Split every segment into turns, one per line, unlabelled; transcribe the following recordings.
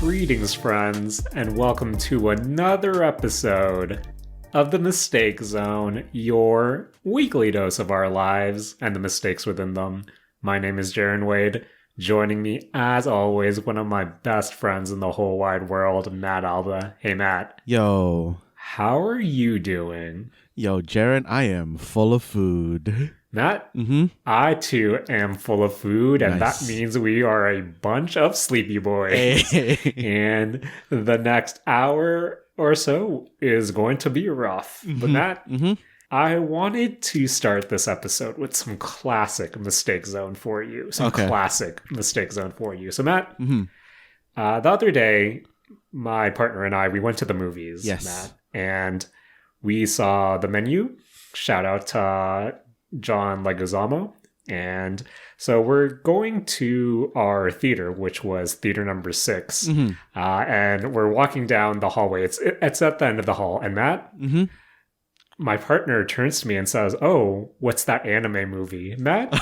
Greetings, friends, and welcome to another episode of The Mistake Zone, your weekly dose of our lives and the mistakes within them. My name is Jaren Wade. Joining me, as always, one of my best friends in the whole wide world, Matt Alba. Hey, Matt.
Yo.
How are you doing?
Yo, Jaren, I am full of food.
Matt, I too am full of food, and
Nice.
that means we are a bunch of sleepy boys.
Hey.
And the next hour or so is going to be rough. But Matt, I wanted to start this episode with some classic Mistake Zone for you. So Matt, the other day, my partner and I, we went to the movies,
Yes.
Matt, and we saw The Menu. Shout out to John Leguizamo. And so we're going to our theater, which was theater number 6. And we're walking down the hallway. It's at the end of the hall. And Matt, my partner turns to me and says, "Oh, what's that anime movie?" Matt,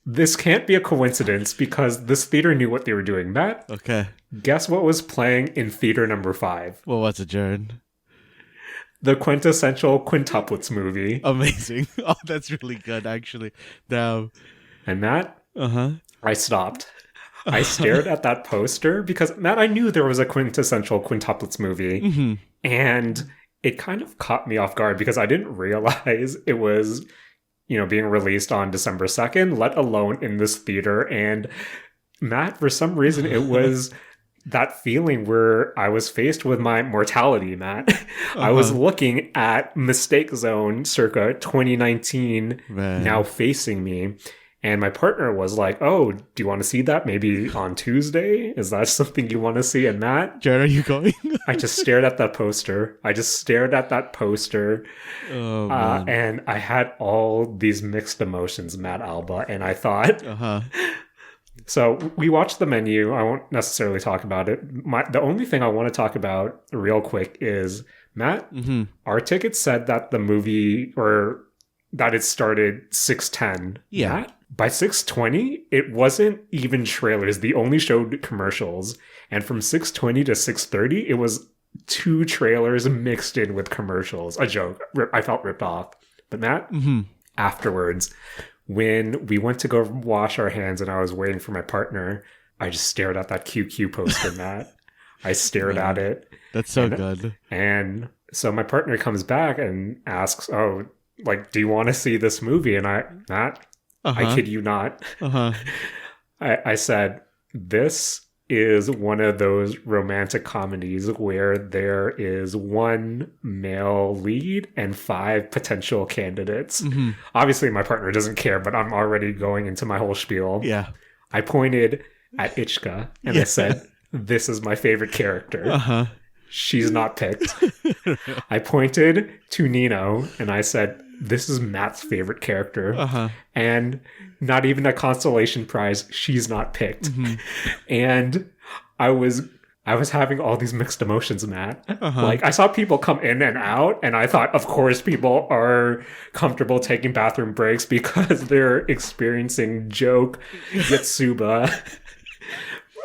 this can't be a coincidence because this theater knew what they were doing. Matt,
Okay.
guess what was playing in theater number 5?
Well, what's it, Jaren?
The quintessential quintuplets movie.
Amazing. Oh, that's really good, actually. Damn.
And Matt,
Uh-huh.
I stopped. I stared at that poster because, Matt, I knew there was a quintessential quintuplets movie. And it kind of caught me off guard because I didn't realize it was, being released on December 2nd, let alone in this theater. And Matt, for some reason, it was that feeling where I was faced with my mortality, Matt. I was looking at Mistake Zone circa 2019
Man.
now facing me. And my partner was like, "Oh, do you want to see that maybe on Tuesday? Is that something you want to see?" And Matt,
Jaren, are you going?
I just stared at that poster.
Oh, man.
And I had all these mixed emotions, Matt Alba. And I thought, so we watched The Menu. I won't necessarily talk about it. The only thing I want to talk about real quick is, Matt, our ticket said that the movie, or that it started 6:10.
Yeah.
Matt, by 6:20, it wasn't even trailers. They only showed commercials. And from 6:20 to 6:30, it was 2 trailers mixed in with commercials. A joke. I felt ripped off. But Matt, afterwards, when we went to go wash our hands and I was waiting for my partner, I just stared at that QQ poster, Matt. I stared at it.
That's so good.
And so my partner comes back and asks, "Oh, do you want to see this movie?" And Matt, I kid you not. I said, "This is one of those romantic comedies where there is one male lead and 5 potential candidates." Obviously, my partner doesn't care, but I'm already going into my whole spiel.
Yeah.
I pointed at Ichika and I said, "This is my favorite character." She's not picked. I pointed to Nino and I said, "This is Matt's favorite character." And not even a consolation prize, she's not picked. And I was having all these mixed emotions, Matt. I saw people come in and out, and I thought, of course, people are comfortable taking bathroom breaks because they're experiencing joke Yatsuba.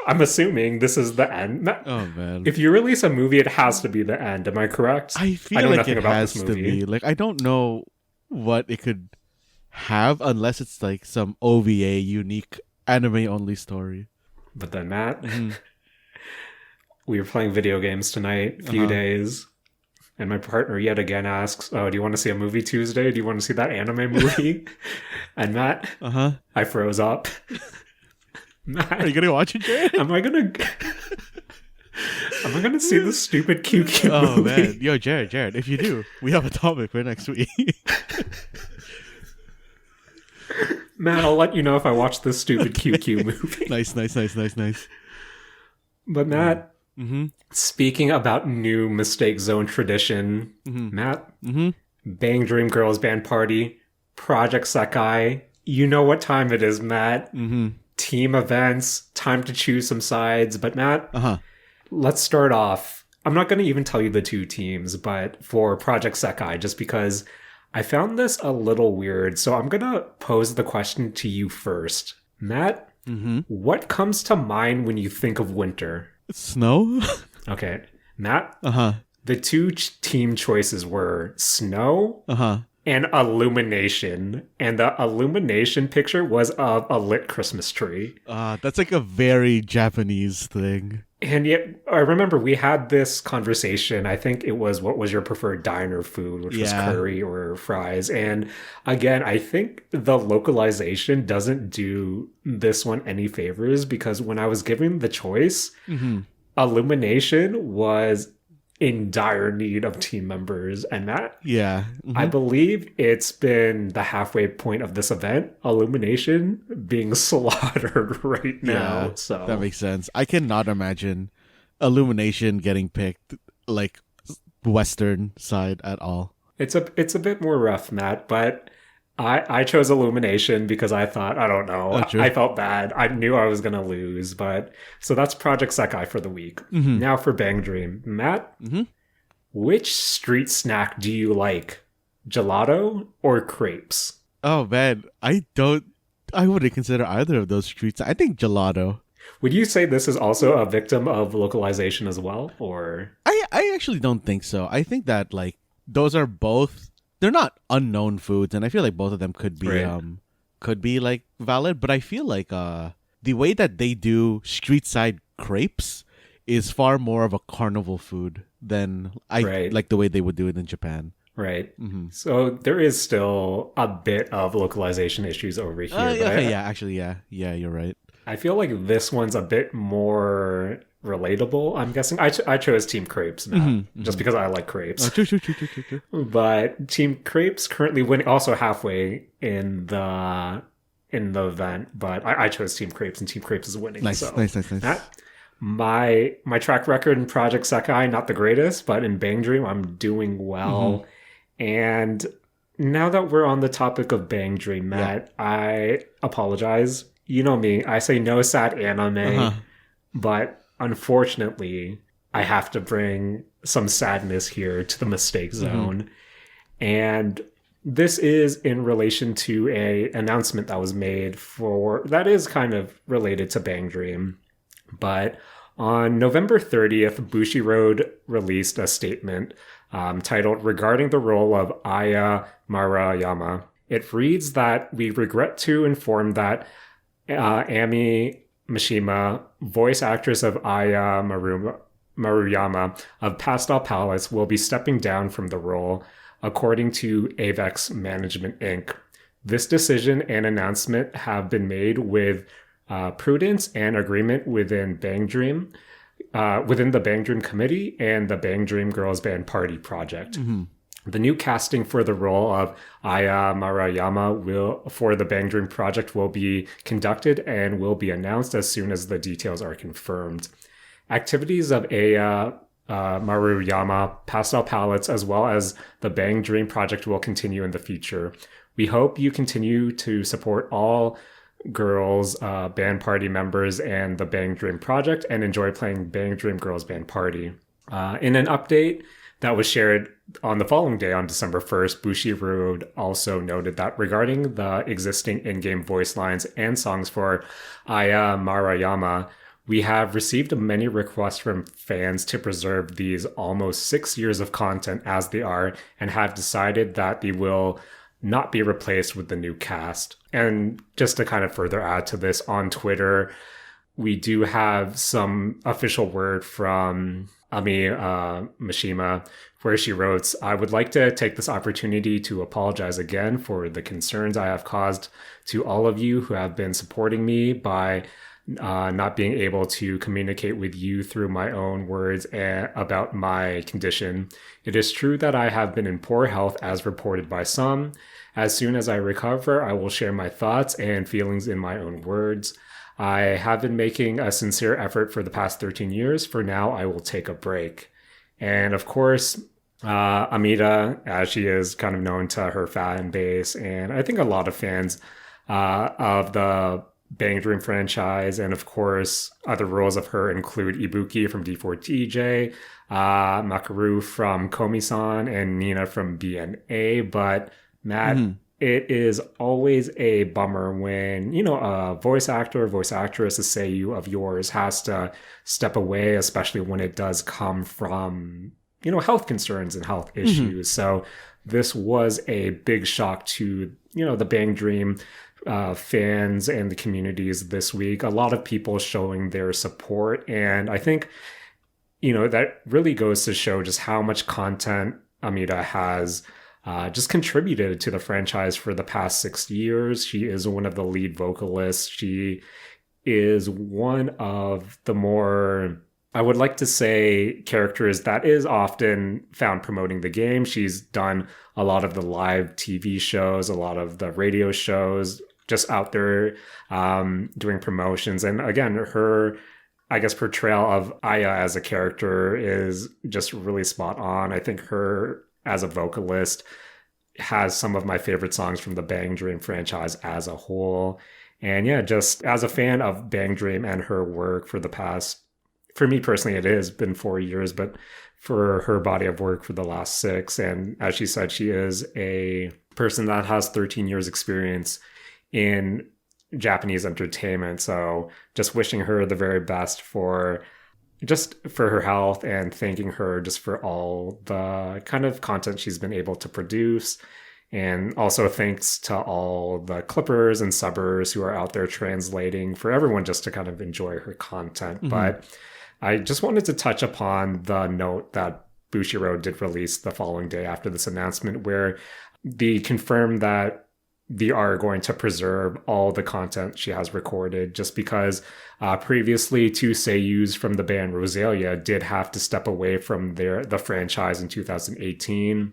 I'm assuming this is the end.
Oh, man.
If you release a movie, it has to be the end. Am I correct?
I feel
know
like
nothing
it
about
has
this
to
movie.
be. I don't know what it could have unless it's some OVA unique anime-only story.
But then, Matt, we were playing video games tonight, a few days, and my partner yet again asks, "Oh, do you want to see a movie Tuesday? Do you want to see that anime movie?" And Matt, I froze up. Matt,
Are you gonna watch it, Jaren?
am I gonna see the stupid QQ
Oh,
movie?
man. Yo, Jared, if you do, we have a topic for next week.
Matt, I'll let you know if I watch this stupid QQ movie.
Nice.
But Matt, speaking about new Mistake Zone tradition, Matt, Bang Dream Girls Band Party, Project Sekai, you know what time it is, Matt. Team events, time to choose some sides. But Matt, let's start off. I'm not going to even tell you the 2 teams, but for Project Sekai, just because I found this a little weird. So I'm going to pose the question to you first. Matt, what comes to mind when you think of winter?
Snow?
Okay, Matt,
Uh-huh.
the two team choices were Snow
Uh-huh.
and Illumination. And the Illumination picture was of a lit Christmas tree.
That's like a very Japanese thing.
And yet, I remember we had this conversation. I think it was what was your preferred diner food, which was
Yeah.
curry or fries. And again, I think the localization doesn't do this one any favors because when I was given the choice,
Mm-hmm.
Illumination was in dire need of team members. And that,
Yeah.
I
Mhm.
believe it's been the halfway point of this event, Illumination being slaughtered right now.
Yeah.
So
That makes sense. I cannot imagine Illumination getting picked like Western side at all.
it's a bit more rough, Matt, but I chose Illumination because I thought, I don't know,
Oh, true.
I felt bad. I knew I was gonna lose, but so that's Project Sekai for the week.
Mhm.
Now for Bang Dream. Matt,
Mhm.
which street snack do you like? Gelato or crepes?
Oh man, I wouldn't consider either of those streets. I think gelato.
Would you say this is also a victim of localization as well? Or
I actually don't think so. I think that like those are both they're not unknown foods, and I feel like both of them
Right.
could be like valid, but I feel like the way that they do street side crepes is far more of a carnival food than I
Right.
like the way they would do it in Japan.
right.
Mm-hmm.
So there is still a bit of localization issues over here, but
Okay, yeah, actually, yeah, you're right.
I feel like this one's a bit more relatable. I'm guessing I chose Team Crepes now just because I like crepes.
True.
But Team Crepes currently winning, also halfway in the event. But I chose Team Crepes, and Team Crepes is winning.
Nice,
So
nice.
that my track record in Project Sekai not the greatest, but in Bang Dream I'm doing well. And now that we're on the topic of Bang Dream, Matt, I apologize. You know me, I say no sad anime,
Uh-huh.
but unfortunately, I have to bring some sadness here to the mistake zone. And this is in relation to a announcement that was made for that is kind of related to Bang Dream. But on November 30th, Bushiroad released a statement titled Regarding the Role of Aya Marayama. It reads that we regret to inform that Ami Maeshima, voice actress of Aya Maruyama of Pastel Palace, will be stepping down from the role, according to Avex Management Inc. This decision and announcement have been made with prudence and agreement within Bang Dream, within the Bang Dream Committee and the Bang Dream Girls Band Party Project. The new casting for the role of Aya Marayama for the Bang Dream project will be conducted and will be announced as soon as the details are confirmed. Activities of Aya Maruyama, Pastel Palettes, as well as the Bang Dream project will continue in the future. We hope you continue to support all girls band party members and the Bang Dream project and enjoy playing Bang Dream Girls Band Party. In an update that was shared on the following day on December 1st, Bushiroad also noted that regarding the existing in-game voice lines and songs for Aya Marayama, we have received many requests from fans to preserve these almost 6 years of content as they are and have decided that they will not be replaced with the new cast. And just to kind of further add to this, on Twitter, we do have some official word from Ami Maeshima, where she wrote, I would like to take this opportunity to apologize again for the concerns I have caused to all of you who have been supporting me by not being able to communicate with you through my own words about my condition. It is true that I have been in poor health as reported by some. As soon as I recover, I will share my thoughts and feelings in my own words. I have been making a sincere effort for the past 13 years. For now, I will take a break. And of course, Amida, as she is kind of known to her fan base, and I think a lot of fans of the Bang Dream franchise, and of course, other roles of her include Ibuki from D4TJ, Makaru from Komi-san, and Nina from BNA. But Matt, it is always a bummer when, a voice actor or voice actress, a seiyuu of yours, has to step away, especially when it does come from, health concerns and health issues. So this was a big shock to, the Bang Dream fans and the communities this week. A lot of people showing their support. And I think, that really goes to show just how much content Amida has just contributed to the franchise for the past 6 years. She is one of the lead vocalists. She is one of the more, I would like to say, characters that is often found promoting the game. She's done a lot of the live TV shows, a lot of the radio shows, just out there doing promotions. And again, her, I guess, portrayal of Aya as a character is just really spot on. I think her as a vocalist has some of my favorite songs from the Bang Dream franchise as a whole. And yeah, just as a fan of Bang Dream and her work for the past, for me personally, it has been 4 years, but for her body of work for the last 6. And as she said, she is a person that has 13 years experience in Japanese entertainment. So just wishing her the very best for her health, and thanking her just for all the kind of content she's been able to produce. And also thanks to all the clippers and subbers who are out there translating for everyone just to kind of enjoy her content. Mm-hmm. But I just wanted to touch upon the note that Bushiroad did release the following day after this announcement, where they confirmed that they are going to preserve all the content she has recorded, just because previously 2 seiyus from the band Rosalia did have to step away from the franchise in 2018.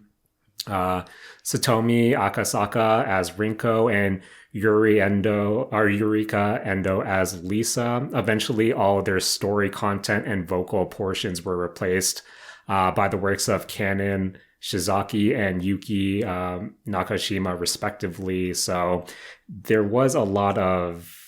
Satomi Akasaka as Rinko and Eureka Endo as Lisa. Eventually, all their story content and vocal portions were replaced by the works of Kanon Shizaki and Yuki Nakashima, respectively. So there was a lot of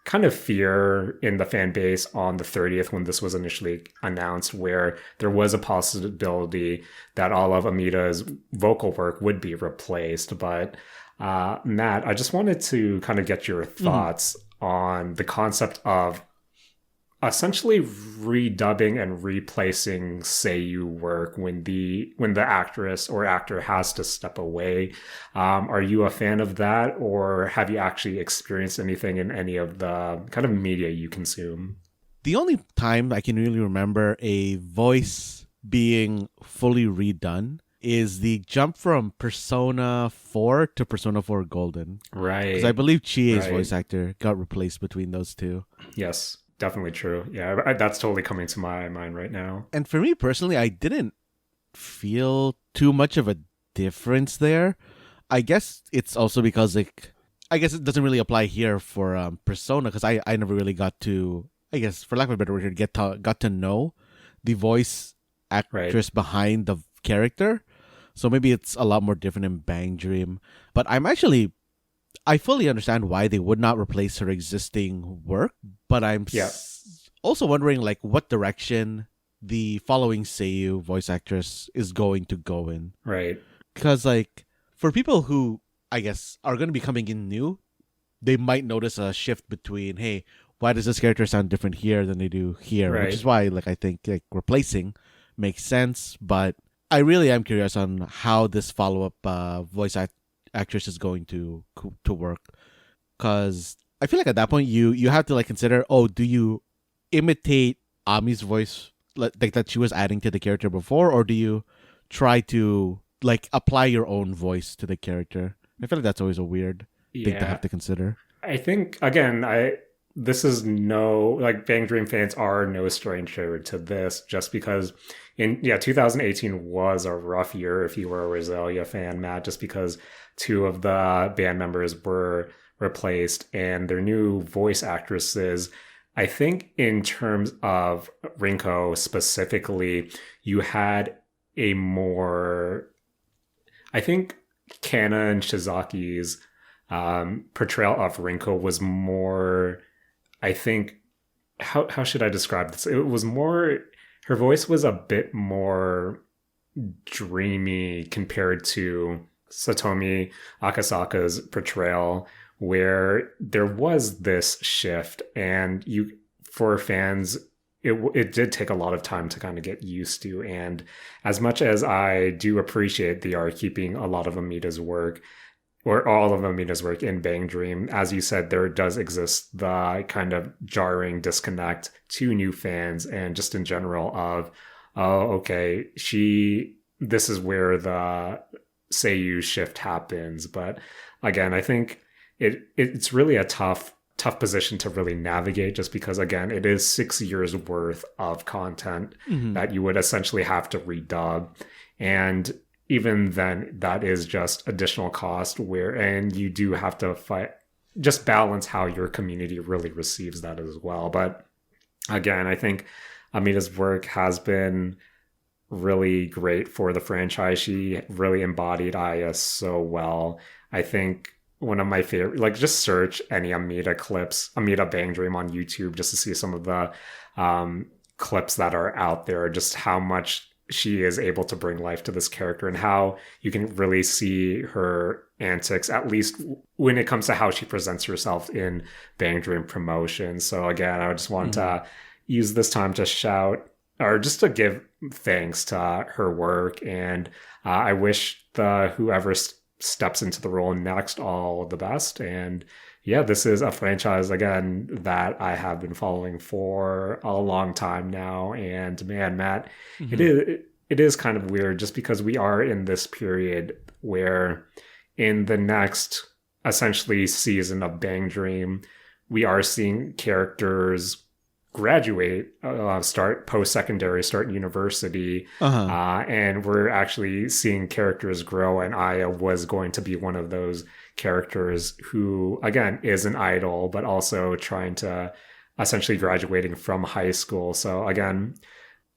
kind of fear in the fan base on the 30th when this was initially announced, where there was a possibility that all of Amida's vocal work would be replaced. But Matt, I just wanted to kind of get your thoughts on the concept of essentially redubbing and replacing seiyuu work when the actress or actor has to step away. Are you a fan of that, or have you actually experienced anything in any of the kind of media you consume?
The only time I can really remember a voice being fully redone is the jump from Persona 4 to Persona 4 Golden.
Right.
Because I believe Chie's voice actor got replaced between those two.
Yes. Definitely true. Yeah, that's totally coming to my mind right now.
And for me personally, I didn't feel too much of a difference there. I guess it's also because, I guess it doesn't really apply here for Persona, because I never really got to, I guess, for lack of a better word, got to know the voice actress behind the character. So maybe it's a lot more different in Bang Dream. But I fully understand why they would not replace her existing work, but I'm also wondering what direction the following seiyuu voice actress is going to go in.
Right.
Because for people who I guess are going to be coming in new, they might notice a shift between, hey, why does this character sound different here than they do here? Right. Which is why I think replacing makes sense, but I really am curious on how this follow-up voice actress is going to work, because I feel at that point you have to consider, do you imitate Ami's voice that she was adding to the character before, or do you try to apply your own voice to the character? I feel that's always a weird thing to have to consider.
I think again, this is Bang Dream fans are no stranger to this, just because 2018 was a rough year if you were a Rosalia fan, Matt, just because 2 of the band members were replaced and their new voice actresses. I think in terms of Rinko specifically, you had a more, I think Kanon Shizaki's portrayal of Rinko was more, I think, how should I describe this? It was more, her voice was a bit more dreamy compared to Satomi Akasaka's portrayal, where there was this shift, and for fans, it did take a lot of time to kind of get used to. And as much as I do appreciate the art keeping a lot of Amita's work, or all of Amina's work in Bang Dream, as you said, there does exist the kind of jarring disconnect to new fans and just in general of, oh, okay, this is where the Seiyu shift happens. But again, I think it's really a tough position to really navigate, just because, again, it is 6 years worth of content that you would essentially have to redub. And even then, that is just additional cost and you do have to just balance how your community really receives that as well. But again, I think Amita's work has been really great for the franchise. She really embodied Aya so well. I think one of my favorite, like, just search any Amita clips, Amita Bang Dream on YouTube, just to see some of the clips that are out there, just how much she is able to bring life to this character and how you can really see her antics, at least when it comes to how she presents herself in Bang Dream promotion. So again, I just want to use this time to shout, or just to give thanks to her work. And I wish whoever steps into the role next all the best. And yeah, this is a franchise, again, that I have been following for a long time now. And man, Matt, it is kind of weird, just because we are in this period where in the next, essentially, season of Bang Dream, we are seeing characters graduate, start post-secondary, start university, and we're actually seeing characters grow, and Aya was going to be one of those characters who, again, is an idol, but also trying to essentially graduating from high school. So again,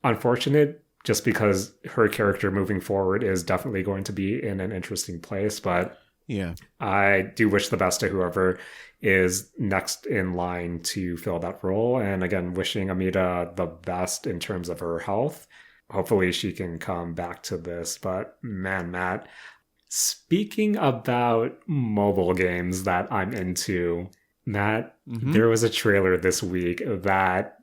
unfortunate, just because her character moving forward is definitely going to be in an interesting place. But
yeah,
I do wish the best to whoever is next in line to fill that role. And again, wishing Amita the best in terms of her health. Hopefully she can come back to this. But man, Matt, speaking about mobile games that I'm into, Matt, there was a trailer this week that,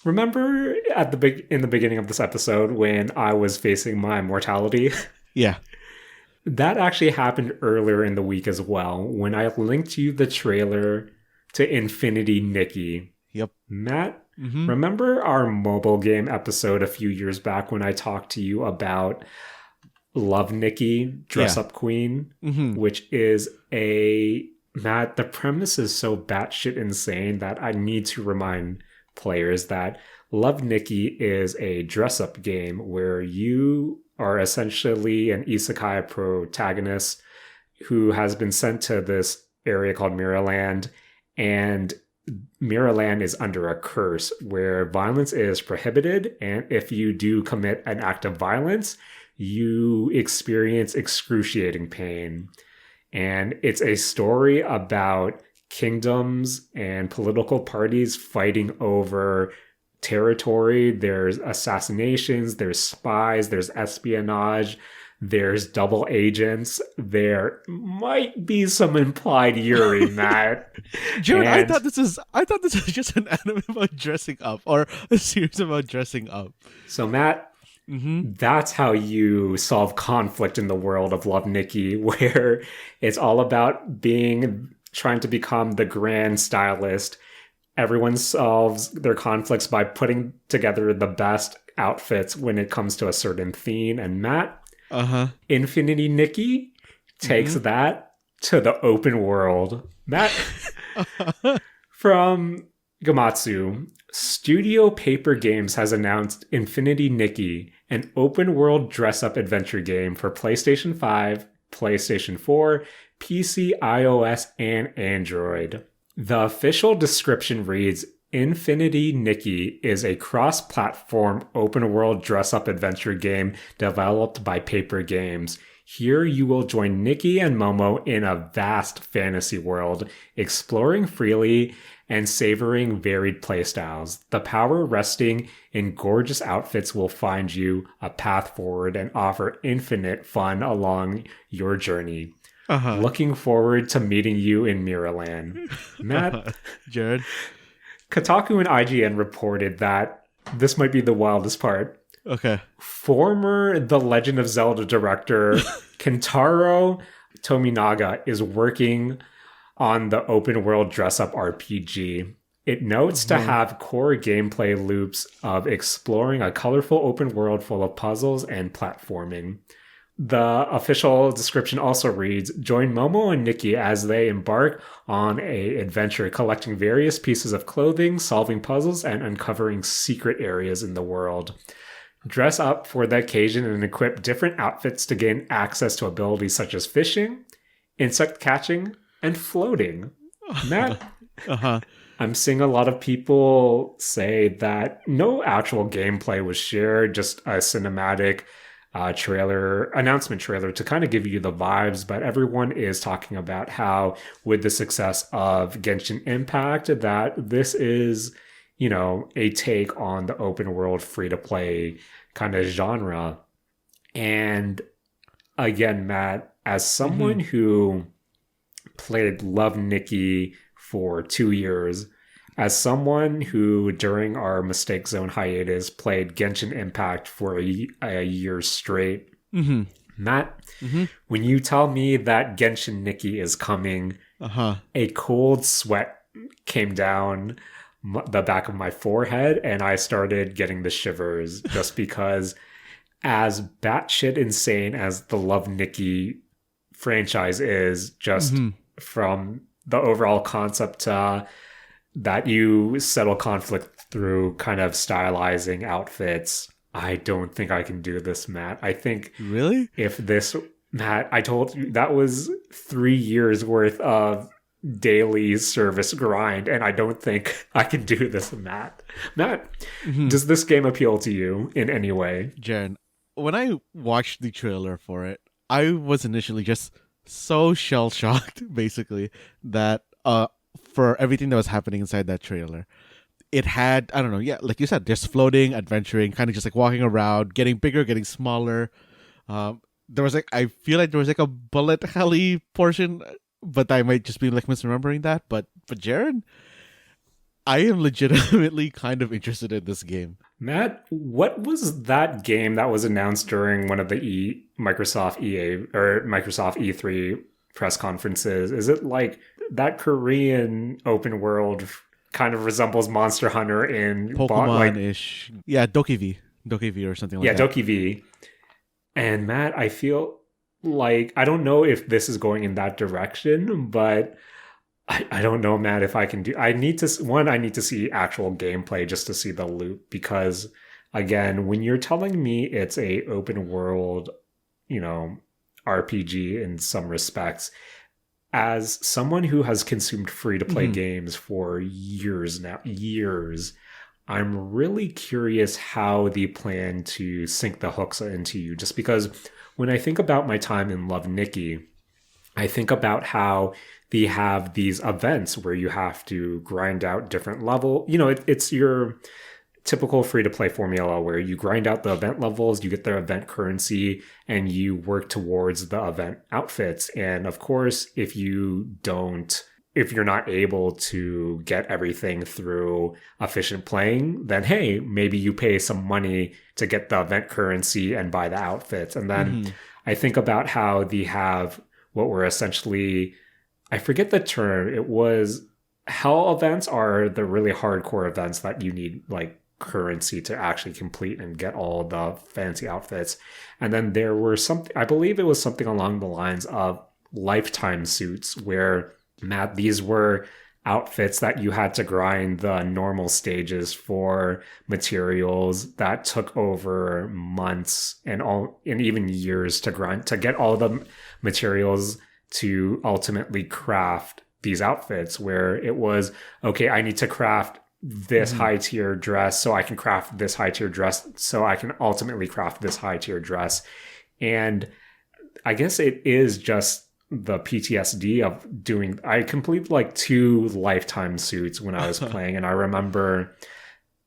remember in the beginning of this episode when I was facing my mortality?
Yeah.
That actually happened earlier in the week as well, when I linked you the trailer to Infinity Nikki.
Yep.
Matt, remember our mobile game episode a few years back when I talked to you about Love Nikki, Dress Up Queen, which is Matt, the premise is so batshit insane that I need to remind players that Love Nikki is a dress-up game where you are essentially an isekai protagonist who has been sent to this area called Mirrorland, and Mirrorland is under a curse where violence is prohibited, and if you do commit an act of violence, you experience excruciating pain. And it's a story about kingdoms and political parties fighting over territory. There's assassinations, there's spies, there's espionage, there's double agents. There might be some implied Yuri, Matt.
Jared, I thought this was just an anime about dressing up, or a series about dressing up.
So Matt, that's how you solve conflict in the world of Love Nikki, where it's all about trying to become the grand stylist. Everyone solves their conflicts by putting together the best outfits when it comes to a certain theme. And Matt, Infinity Nikki takes that to the open world. Matt, from Gamatsu, Studio Paper Games has announced Infinity Nikki, an open-world dress-up adventure game for PlayStation 5, PlayStation 4, PC, iOS, and Android. The official description reads, Infinity Nikki is a cross-platform open-world dress-up adventure game developed by Paper Games. Here you will join Nikki and Momo in a vast fantasy world, exploring freely and savoring varied playstyles. The power resting in gorgeous outfits will find you a path forward and offer infinite fun along your journey. Looking forward to meeting you in Mirrorland. Matt,
Jared.
Kotaku and IGN reported that this might be the wildest part.
Okay.
Former The Legend of Zelda director Kentaro Tominaga is working on the open world dress-up RPG. It notes to have core gameplay loops of exploring a colorful open world full of puzzles and platforming. The official description also reads, join Momo and Nikki as they embark on an adventure collecting various pieces of clothing, solving puzzles, and uncovering secret areas in the world. Dress up for the occasion and equip different outfits to gain access to abilities such as fishing, insect catching, and floating. Matt, I'm seeing a lot of people say that no actual gameplay was shared, just a cinematic announcement trailer to kind of give you the vibes, but everyone is talking about how with the success of Genshin Impact that this is, a take on the open world free-to-play kind of genre. And again, Matt, as someone who played Love Nikki for 2 years, as someone who, during our Mistake Zone hiatus, played Genshin Impact for a year straight, Matt, when you tell me that Genshin Nikki is coming, a cold sweat came down the back of my forehead, and I started getting the shivers just because, as batshit insane as the Love Nikki franchise is, just from the overall concept that you settle conflict through kind of stylizing outfits. I don't think I can do this, Matt. I think
really,
if this, Matt, I told you that was 3 years worth of daily service grind, and I don't think I can do this, Matt. Matt, does this game appeal to you in any way?
Jaren, when I watched the trailer for it, I was initially just so shell-shocked, basically, that for everything that was happening inside that trailer. It had, I don't know, yeah, like you said, just floating, adventuring, kind of just like walking around, getting bigger, getting smaller. There was like, I feel like there was like a bullet heli portion, but I might just be like misremembering that. But Jaren, I am legitimately kind of interested in this game.
Matt, what was that game that was announced during one of the Microsoft E3 press conferences? Is it like that Korean open world kind of resembles Monster Hunter in
Pokemon-ish? Yeah, Dokev or something like that.
Yeah, Dokev. And Matt, I feel like, I don't know if this is going in that direction, but I don't know, Matt, if I can do... I need to see actual gameplay just to see the loop, because, again, when you're telling me it's a open world, RPG in some respects, as someone who has consumed free-to-play games for years, I'm really curious how they plan to sink the hooks into you, just because when I think about my time in Love Nikki, I think about how they have these events where you have to grind out different level. It's your typical free-to-play formula where you grind out the event levels, you get the event currency, and you work towards the event outfits. And of course, if you're not able to get everything through efficient playing, then hey, maybe you pay some money to get the event currency and buy the outfits. And then I think about how they have what were essentially, I forget the term, it was hell events are the really hardcore events that you need like currency to actually complete and get all the fancy outfits. And then there were I believe it was something along the lines of lifetime suits, where, Matt, these were outfits that you had to grind the normal stages for materials that took over months and even years to grind to get all the materials to ultimately craft these outfits, where it was, okay, I need to craft this high tier dress so I can craft this high tier dress so I can ultimately craft this high tier dress. And I guess it is just the PTSD of doing. I completed like 2 lifetime suits when I was playing, and I remember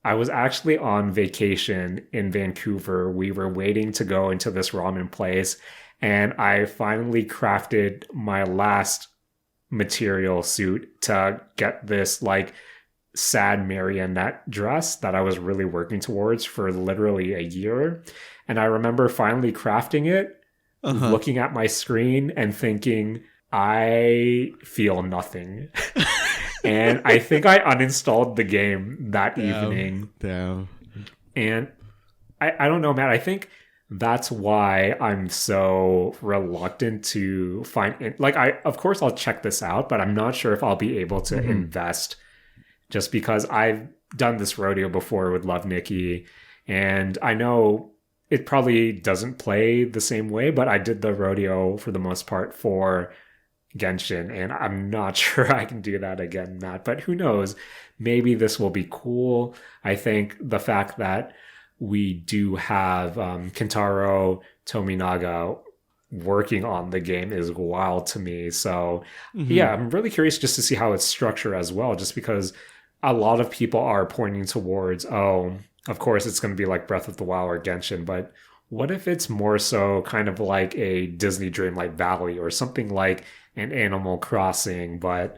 I was actually on vacation in Vancouver. We were waiting to go into this ramen place, and I finally crafted my last material suit to get this like sad marionette dress that I was really working towards for literally a year. And I remember finally crafting it, looking at my screen and thinking, I feel nothing. And I think I uninstalled the game that evening.
Damn.
And I don't know, Matt. I think that's why I'm so reluctant to find it. Like, of course I'll check this out, but I'm not sure if I'll be able to invest, just because I've done this rodeo before with Love Nikki, and I know it probably doesn't play the same way, but I did the rodeo for the most part for Genshin, and I'm not sure I can do that again, Matt. But who knows? Maybe this will be cool. I think the fact that we do have Kentaro Tominaga working on the game is wild to me. So yeah, I'm really curious just to see how it's structured as well, just because a lot of people are pointing towards, oh, of course it's going to be like Breath of the Wild or Genshin, but what if it's more so kind of like a Disney Dreamlight Valley or something like an Animal Crossing, but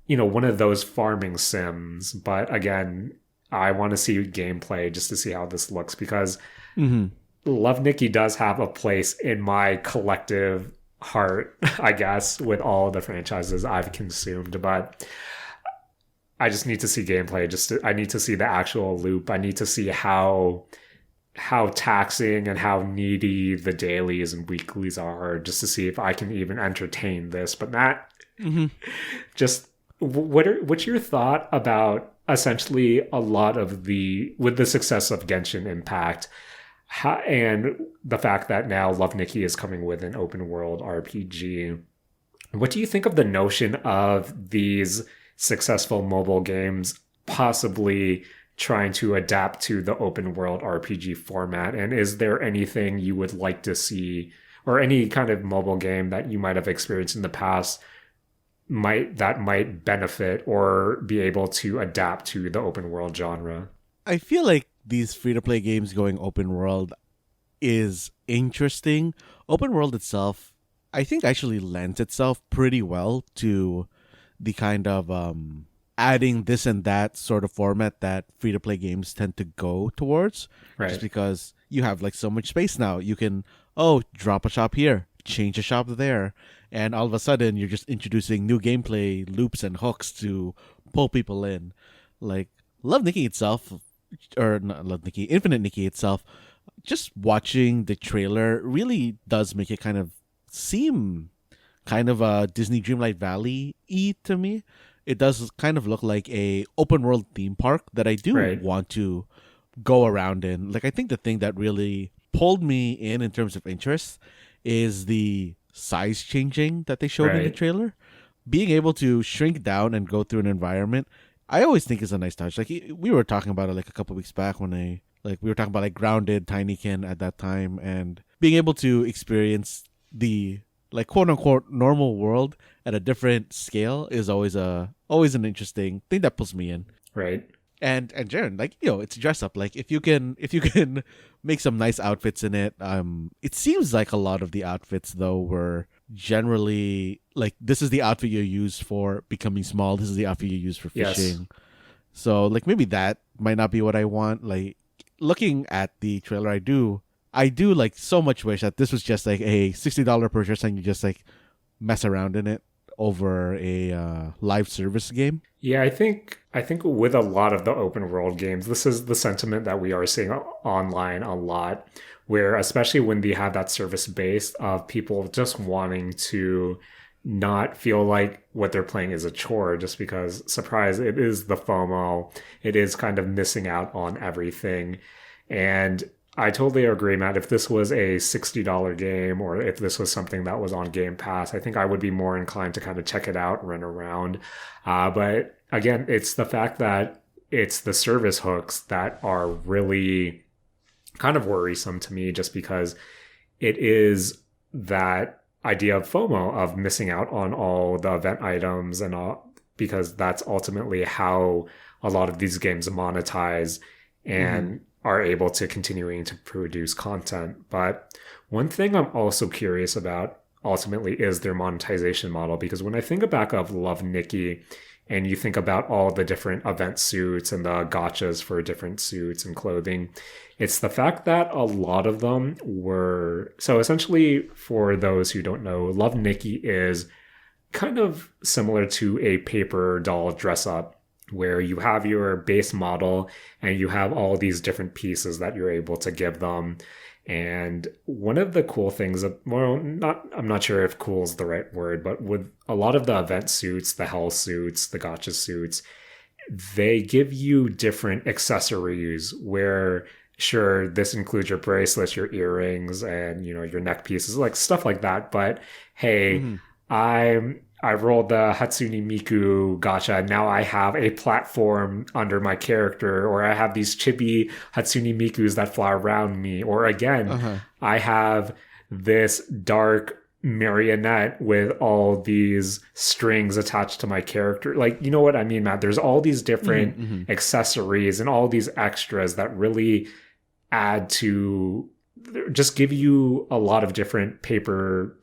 you know, one of those farming sims. But again, I want to see gameplay just to see how this looks, because Love Nikki does have a place in my collective heart, I guess, with all the franchises I've consumed. But I just need to see gameplay. I need to see the actual loop. I need to see how taxing and how needy the dailies and weeklies are, just to see if I can even entertain this. But Matt, just what's your thought about essentially a lot of with the success of Genshin Impact, and the fact that now Love Nikki is coming with an open world RPG? What do you think of the notion of these successful mobile games possibly trying to adapt to the open world RPG format? And is there anything you would like to see, or any kind of mobile game that you might have experienced in the past might benefit or be able to adapt to the open world genre?
I feel like these free-to-play games going open world is interesting. Open world itself, I think, actually lends itself pretty well to the kind of adding this and that sort of format that free-to-play games tend to go towards.
Right.
Just because you have like so much space now. You can, drop a shop here, change a shop there, and all of a sudden you're just introducing new gameplay loops and hooks to pull people in. Like Love Nikki itself, or not Love Nikki, Infinite Nikki itself, just watching the trailer really does make it kind of seem kind of a Disney Dreamlight Valley-y to me. It does kind of look like a open world theme park that I do want to go around in. Like, I think the thing that really pulled me in terms of interest is the size changing that they showed in the trailer. Being able to shrink down and go through an environment, I always think is a nice touch. Like, we were talking about it like a couple weeks back when we were talking about like Grounded, Tinykin at that time, and being able to experience the like quote unquote normal world at a different scale is always an interesting thing that pulls me in.
Right.
And Jaren, like, it's dress up. Like, if you can make some nice outfits in it. It seems like a lot of the outfits though were generally like, this is the outfit you use for becoming small. This is the outfit you use for fishing. Yes. So like maybe that might not be what I want. Like, looking at the trailer, I do like so much wish that this was just like a $60 purchase and you just like mess around in it over a live service game.
Yeah, I think with a lot of the open world games, this is the sentiment that we are seeing online a lot, where especially when they have that service base of people just wanting to not feel like what they're playing is a chore, just because, surprise, it is the FOMO. It is kind of missing out on everything. And I totally agree, Matt. If this was a $60 game, or if this was something that was on Game Pass, I think I would be more inclined to kind of check it out and run around. But again, it's the fact that it's the service hooks that are really kind of worrisome to me, just because it is that idea of FOMO, of missing out on all the event items and all, because that's ultimately how a lot of these games monetize and are able to continuing to produce content. But one thing I'm also curious about ultimately is their monetization model, because when I think back of Love Nikki and you think about all the different event suits and the gachas for different suits and clothing, it's the fact that a lot of them were... So essentially, for those who don't know, Love Nikki is kind of similar to a paper doll dress up, where you have your base model and you have all these different pieces that you're able to give them. And one of the cool things, I'm not sure if cool is the right word, but with a lot of the event suits, the hell suits, the gacha suits, they give you different accessories where, sure, this includes your bracelets, your earrings, and, you know, your neck pieces, like stuff like that. But hey, I rolled the Hatsune Miku gacha. Now I have a platform under my character, or I have these chibi Hatsune Mikus that fly around me. Or again, I have this dark marionette with all these strings attached to my character. Like, you know what I mean, Matt? There's all these different accessories and all these extras that really add to, just give you a lot of different paper,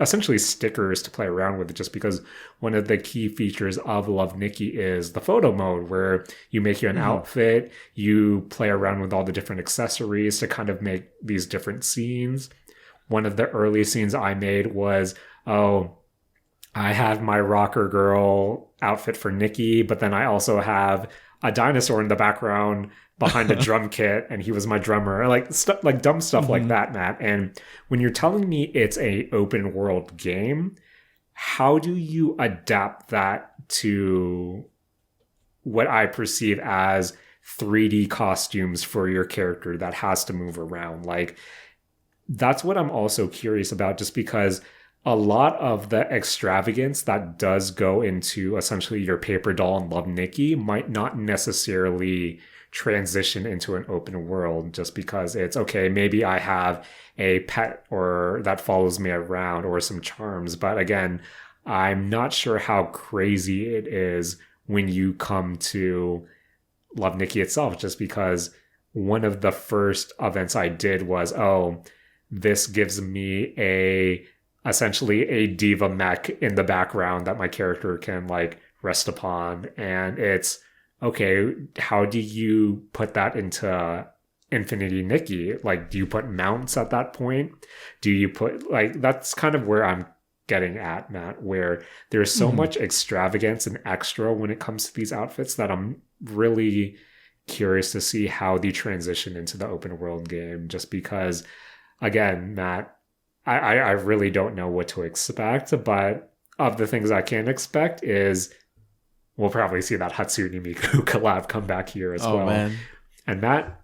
essentially stickers to play around with, just because one of the key features of Love Nikki is the photo mode, where you make you an outfit, you play around with all the different accessories to kind of make these different scenes. One of the early scenes I made was, I have my rocker girl outfit for Nikki, but then I also have a dinosaur in the background behind a drum kit, and he was my drummer. Like stuff, like dumb stuff like that, Matt. And when you're telling me it's a open world game, how do you adapt that to what I perceive as 3D costumes for your character that has to move around? Like, that's what I'm also curious about, just because a lot of the extravagance that does go into essentially your paper doll and Love Nikki might not necessarily transition into an open world, just because it's okay, maybe I have a pet or that follows me around or some charms. But again, I'm not sure how crazy it is when you come to Love Nikki itself, just because one of the first events I did was, this gives me essentially a diva mech in the background that my character can like rest upon. And it's okay, how do you put that into Infinity Nikki? Like, do you put mounts at that point? Do you put, like, that's kind of where I'm getting at, Matt, where there's so much extravagance and extra when it comes to these outfits that I'm really curious to see how they transition into the open world game, just because, again, Matt, I really don't know what to expect, but of the things I can expect is we'll probably see that Hatsune Miku collab come back here as well. Man. And that,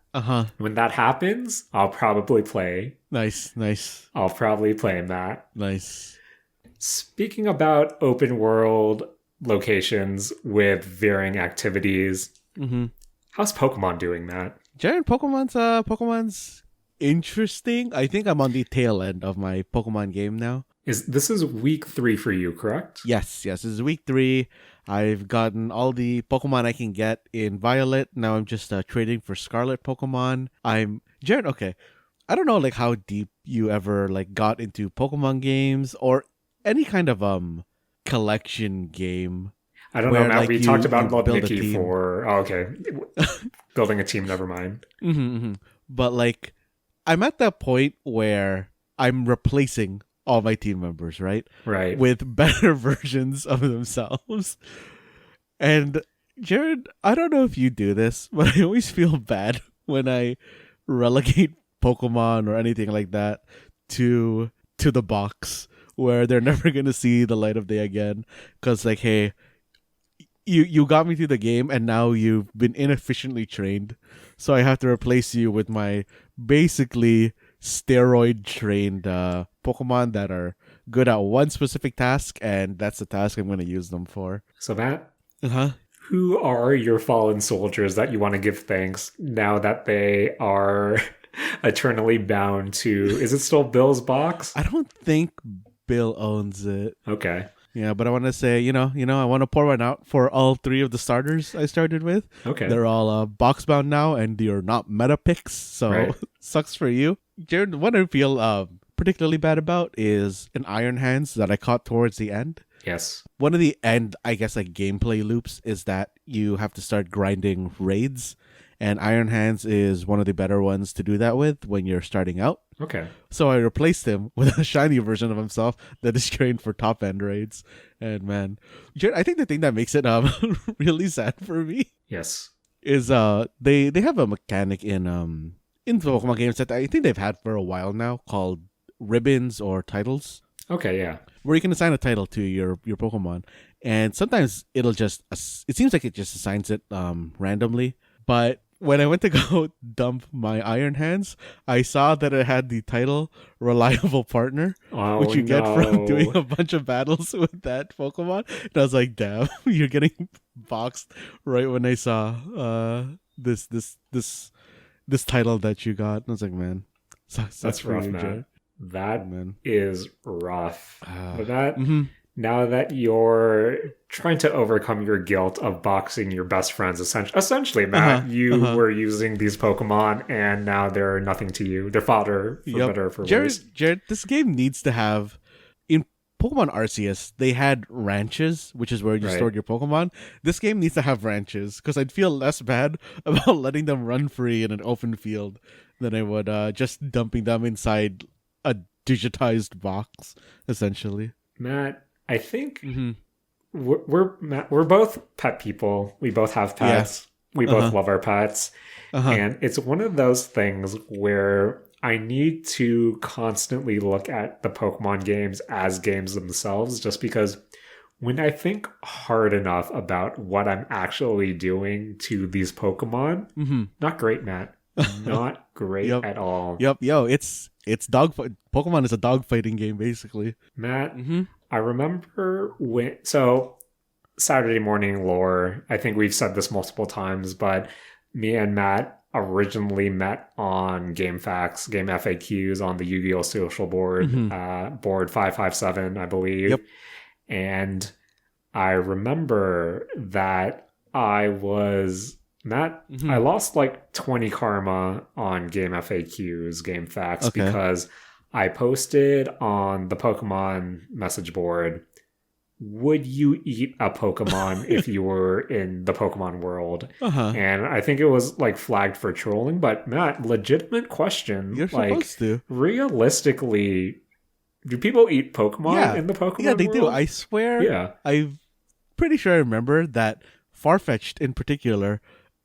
when that happens, I'll probably play.
Nice.
I'll probably play that.
Nice.
Speaking about open world locations with varying activities, how's Pokemon doing, Matt?
Jaren, Pokemon's interesting. I think I'm on the tail end of my Pokemon game now.
This is week 3 for you, correct?
Yes. This is week 3. I've gotten all the Pokemon I can get in Violet. Now I'm just trading for Scarlet Pokemon. Jaren, okay. I don't know like how deep you ever like got into Pokemon games or any kind of collection game.
I don't know, Matt. Like, we talked about Love Nikki for... Oh, okay. Building a team, never mind.
But like, I'm at that point where I'm replacing all my team members, right?
Right.
With better versions of themselves. And Jared, I don't know if you do this, but I always feel bad when I relegate Pokemon or anything like that to the box where they're never going to see the light of day again. Because like, hey, you got me through the game and now you've been inefficiently trained. So I have to replace you with my basically steroid trained Pokemon that are good at one specific task, and that's the task I'm going to use them for.
So Matt, who are your fallen soldiers that you want to give thanks now that they are eternally bound to, is it still Bill's box?
I don't think Bill owns it.
Okay.
Yeah, but I want to say, I want to pour one out for all 3 of the starters I started with.
Okay.
They're all box bound now, and you're not meta picks, so sucks for you. Jared, what I feel particularly bad about is an Iron Hands that I caught towards the end.
Yes.
One of the end, I guess, like gameplay loops is that you have to start grinding raids, and Iron Hands is one of the better ones to do that with when you're starting out.
Okay.
So I replaced him with a shiny version of himself that is trained for top end raids. And man, I think the thing that makes it really sad for me,
yes,
is they have a mechanic in Pokemon games that I think they've had for a while now called ribbons or titles.
Okay, yeah.
Where you can assign a title to your Pokemon, and sometimes it'll just it seems like it just assigns it randomly, but when I went to go dump my Iron Hands, I saw that it had the title Reliable Partner, which you get from doing a bunch of battles with that Pokemon. And I was like, damn, you're getting boxed right when I saw this title that you got. And I was like, man,
that's rough, man. That is rough. But that... Now that you're trying to overcome your guilt of boxing your best friends, essentially, Matt, you were using these Pokemon, and now they're nothing to you. They're fodder, for better or for worse.
Jared, this game needs to have... In Pokemon Arceus, they had ranches, which is where you stored your Pokemon. This game needs to have ranches, because I'd feel less bad about letting them run free in an open field than I would just dumping them inside a digitized box, essentially.
Matt... I think we're both pet people. We both have pets. Yeah. We both love our pets. And it's one of those things where I need to constantly look at the Pokemon games as games themselves, just because when I think hard enough about what I'm actually doing to these Pokemon, not great, Matt. Not great at all.
Yep, it's dogfight. Pokemon is a dogfighting game, basically.
Matt, I remember so Saturday morning lore, I think we've said this multiple times, but me and Matt originally met on Game Facts, Game FAQs on the Yu-Gi-Oh! Social board, board 557, I believe. Yep. And I remember that I lost like 20 karma on Game FAQs, Game Facts, because I posted on the Pokemon message board, would you eat a Pokemon if you were in the Pokemon world? And I think it was like flagged for trolling, but Matt, legitimate question.
You're supposed to.
Realistically, do people eat Pokemon in the Pokemon world?
Yeah, they do. I swear. Yeah. I'm pretty sure I remember that Farfetch'd in particular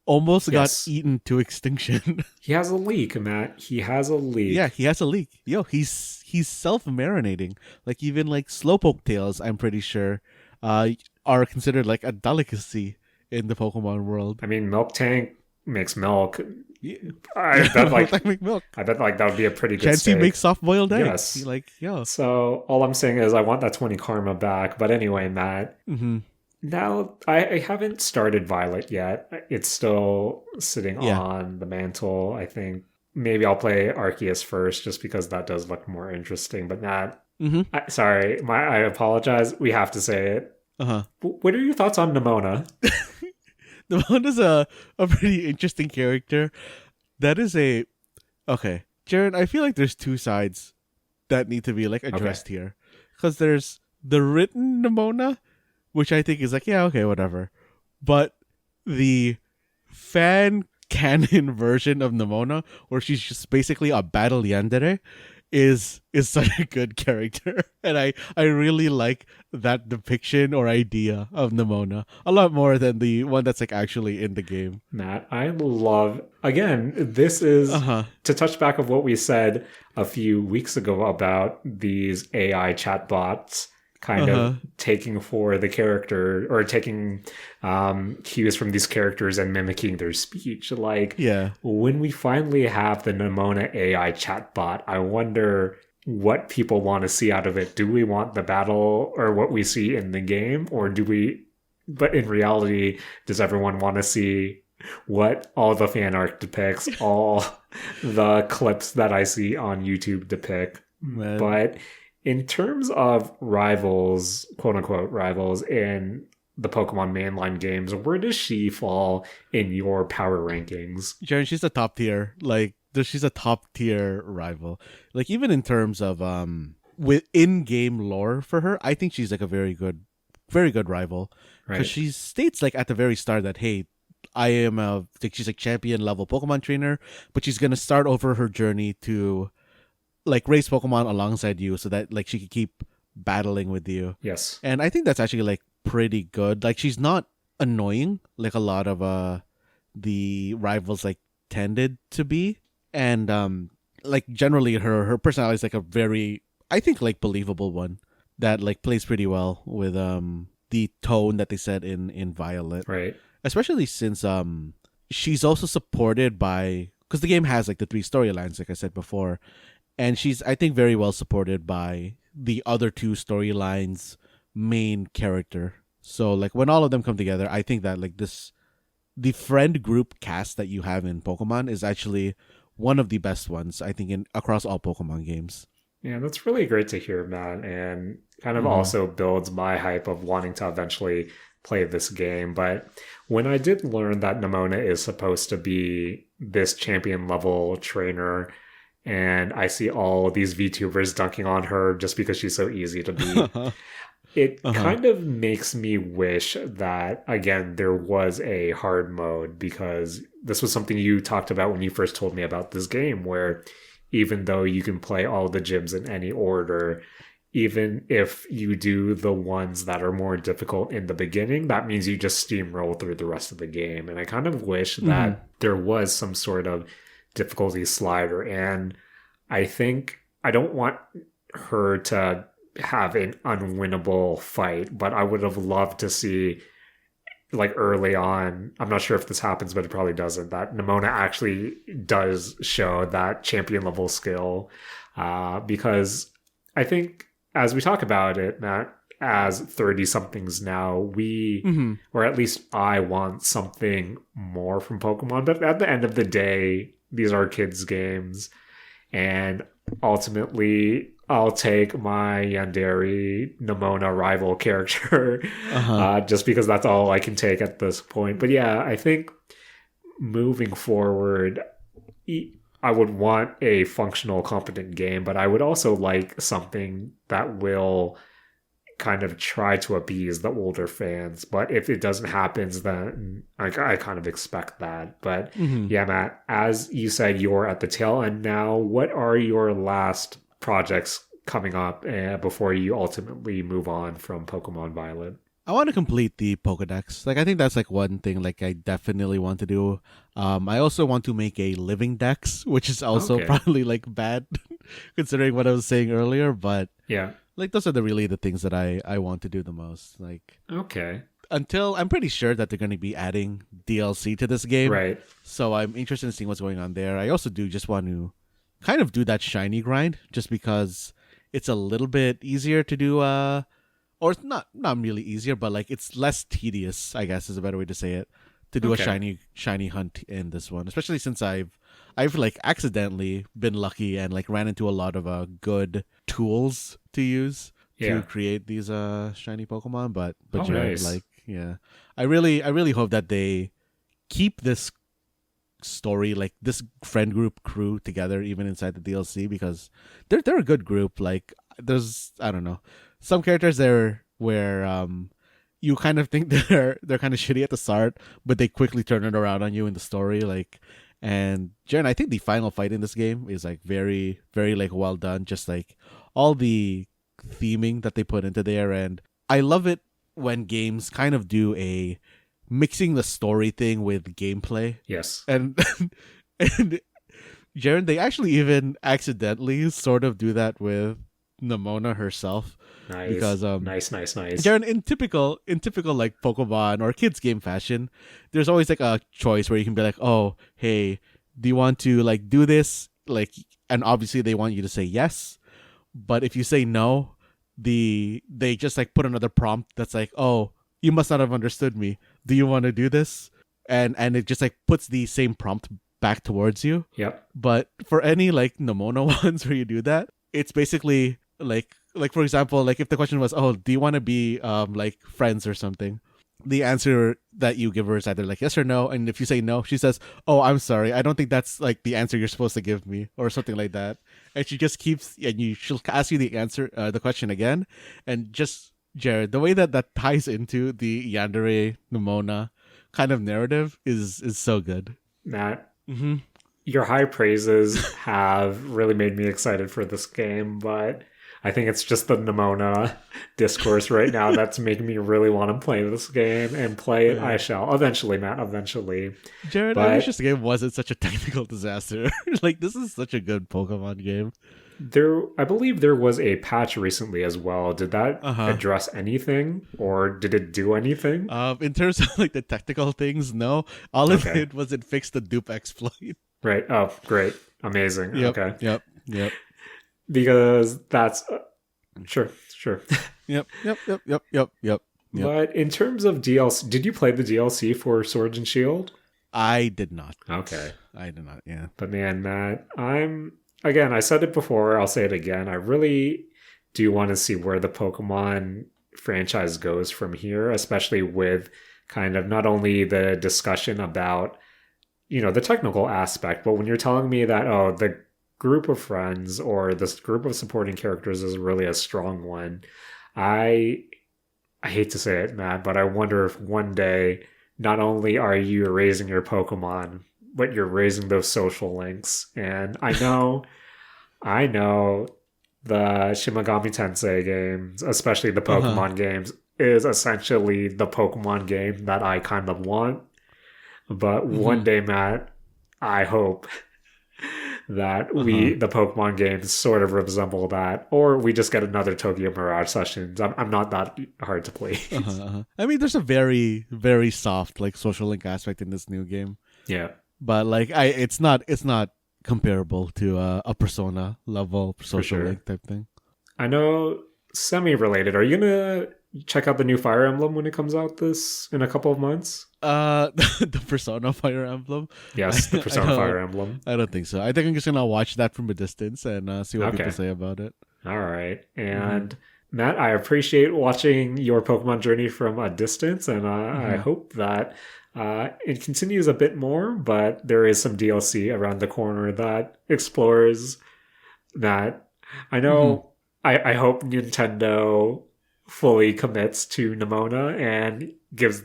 almost got eaten to extinction.
He has a leak, Matt. He has a leak.
Yeah, he has a leak. Yo, he's self-marinating. Like, even like Slowpoke tails, I'm pretty sure, are considered like a delicacy in the Pokemon world.
I mean, Milk Tank makes milk. I bet like
milk.
I bet like that would be a pretty good
Chansey
steak.
makes soft-boiled eggs.
Yes.
Like, yo.
So all I'm saying is I want that 20 karma back. But anyway, Matt. Now, I haven't started Violet yet. It's still sitting on the mantle. I think maybe I'll play Arceus first, just because that does look more interesting. But not. Sorry, I apologize. We have to say it. What are your thoughts on Nimona?
Nimona's a pretty interesting character. That is okay, Jaren. I feel like there's two sides that need to be like addressed here, because there's the written Nimona, which I think is like, yeah, okay, whatever. But the fan canon version of Nimona, where she's just basically a battle Yandere, is such a good character. And I really like that depiction or idea of Nimona a lot more than the one that's like actually in the game.
Matt, I love, again, this is to touch back of what we said a few weeks ago about these AI chatbots kind of taking for the character, or taking cues from these characters and mimicking their speech. Like, when we finally have the Nimona AI chatbot, I wonder what people want to see out of it. Do we want the battle or what we see in the game, or do we, but in reality, does everyone want to see what all the fan art depicts, all the clips that I see on YouTube depict.
Man.
But in terms of rivals, quote unquote rivals in the Pokemon mainline games, where does she fall in your power rankings?
Jaren, she's a top tier. Like, she's a top tier rival. Like, even in terms of with in-game lore for her, I think she's like a very good rival. Because
Right.
she states like at the very start that, hey, I am she's like champion level Pokemon trainer, but she's gonna start over her journey to like race Pokemon alongside you so that like she could keep battling with you.
Yes.
And I think that's actually like pretty good. Like, she's not annoying like a lot of the rivals like tended to be. And like generally her personality is like a very, I think, like believable one that like plays pretty well with the tone that they set in Violet.
Right.
Especially since she's also supported by, because the game has like the 3 storylines like I said before, and she's, I think, very well supported by the other 2 storylines main character. So like when all of them come together, I think that like the friend group cast that you have in Pokemon is actually one of the best ones, I think, in across all Pokemon games.
Yeah, that's really great to hear, Matt, and kind of also builds my hype of wanting to eventually play this game. But when I did learn that Nimona is supposed to be this champion level trainer, and I see all these VTubers dunking on her just because she's so easy to beat, it kind of makes me wish that, again, there was a hard mode, because this was something you talked about when you first told me about this game, where even though you can play all the gyms in any order, even if you do the ones that are more difficult in the beginning, that means you just steamroll through the rest of the game. And I kind of wish that there was some sort of difficulty slider. And I think I don't want her to have an unwinnable fight, but I would have loved to see, like early on, I'm not sure if this happens, but it probably doesn't, that Nimona actually does show that champion level skill. Because I think, as we talk about it, Matt, as 30 somethings now, we, or at least I, want something more from Pokemon. But at the end of the day, these are kids' games. And ultimately, I'll take my Yandere Nimona rival character just because that's all I can take at this point. But yeah, I think moving forward, I would want a functional, competent game, but I would also like something that will kind of try to appease the older fans. But if it doesn't happen, then I kind of expect that. But yeah, Matt, as you said, you're at the tail end now. What are your last projects coming up before you ultimately move on from Pokemon Violet?
I want to complete the Pokedex. Like, I think that's like one thing like I definitely want to do. I also want to make a living dex, which is also probably like bad considering what I was saying earlier, but
yeah,
like those are the things that I want to do the most. Like,
okay,
until I'm pretty sure that they're going to be adding DLC to this game,
right? So
I'm interested in seeing what's going on there. I also do just want to kind of do that shiny grind, just because it's a little bit easier to do. Or it's not really easier, but like it's less tedious, I guess is a better way to say it, to do a shiny hunt in this one, especially since I've like accidentally been lucky and like ran into a lot of good tools to use to create these shiny Pokemon. But Jared,
nice.
like, yeah, I really hope that they keep this story, like this friend group crew, together even inside the DLC, because they're a good group. Like, there's, I don't know, some characters there where you kind of think they're kind of shitty at the start, but they quickly turn it around on you in the story. Like, and Jaren, I think the final fight in this game is like very, very like well done. Just like all the theming that they put into there, and I love it when games kind of do a mixing the story thing with gameplay.
Yes,
and and Jaren, they actually even accidentally sort of do that with Nimona herself.
Nice.
Because
nice.
Jaren, in typical like Pokemon or kids game fashion, there's always like a choice where you can be like, oh, hey, do you want to like do this? Like, and obviously they want you to say yes, but if you say no, they just like put another prompt that's like, oh, you must not have understood me. Do you want to do this? and it just like puts the same prompt back towards you.
Yep.
But for any like Nomona ones where you do that, it's basically like for example, like if the question was, oh, do you want to be like friends or something? The answer that you give her is either like yes or no, and if you say no, she says, "Oh, I'm sorry, I don't think that's like the answer you're supposed to give me," or something like that. And she just keeps, and she'll ask you the answer, the question again, and just Jared, the way that ties into the Yandere Nomona kind of narrative is so good.
Matt, your high praises have really made me excited for this game, but I think it's just the Nomona discourse right now that's making me really want to play this game and play it. I shall eventually, Matt. Eventually,
Jared. I wish this game wasn't such a technical disaster. Like this is such a good Pokemon game.
I believe there was a patch recently as well. Did that address anything, or did it do anything?
In terms of like the technical things, no. All it did was it fixed the dupe exploit.
Right. Oh, great. Amazing.
Yep,
okay.
Yep.
Because that's sure.
Yep.
But in terms of DLC, did you play the DLC for Sword and Shield?
I did not.
Okay.
I did not, yeah.
But man, Matt, I said it before, I'll say it again. I really do want to see where the Pokemon franchise goes from here, especially with kind of not only the discussion about, the technical aspect, but when you're telling me that, the group of friends or this group of supporting characters is really a strong one. I hate to say it, Matt, but I wonder if one day not only are you raising your Pokemon, but you're raising those social links. And I know the Shin Megami Tensei games, especially the Pokemon games, is essentially the Pokemon game that I kind of want. But one day, Matt, I hope that the Pokemon games sort of resemble that, or we just get another Tokyo Mirage Sessions. I'm not that hard to please.
I mean, there's a very, very soft like social link aspect in this new game.
Yeah,
but like it's not comparable to a Persona level social link type thing.
I know, semi-related. Are you gonna check out the new Fire Emblem when it comes out in a couple of months?
The Persona Fire Emblem.
Yes, the Persona Fire Emblem.
I don't think so. I think I'm just gonna watch that from a distance and see what people say about it.
All right, and Matt, I appreciate watching your Pokemon journey from a distance, and I hope that it continues a bit more. But there is some DLC around the corner that explores that. I know. I hope Nintendo fully commits to Nomona and gives.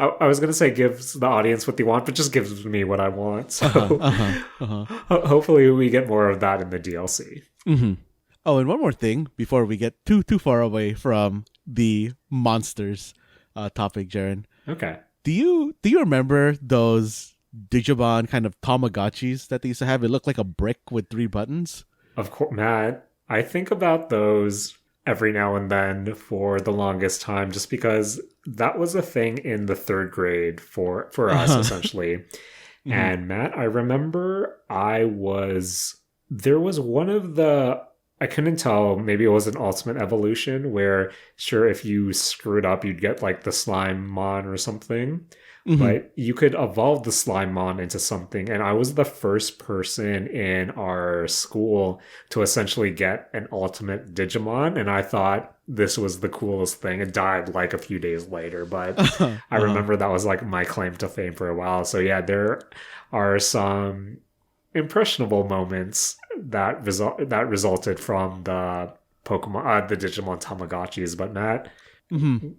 I was going to say gives the audience what they want, but just gives me what I want. So hopefully we get more of that in the DLC.
Oh, and one more thing before we get too far away from the monsters topic, Jaren.
Okay.
Do you remember those Digimon kind of Tamagotchis that they used to have? It looked like a brick with 3 buttons.
Of course, Matt. I think about those every now and then for the longest time, just because that was a thing in the 3rd grade for us, essentially. And Matt, I remember there was one of the, I couldn't tell, maybe it was an Ultimate Evolution where, sure, if you screwed up, you'd get like the Slimemon or something. But you could evolve the Slimemon into something. And I was the first person in our school to essentially get an Ultimate Digimon. And I thought this was the coolest thing. It died like a few days later. But I remember that was like my claim to fame for a while. So yeah, there are some impressionable moments that resulted from the Pokemon, the Digimon Tamagotchis. But Matt,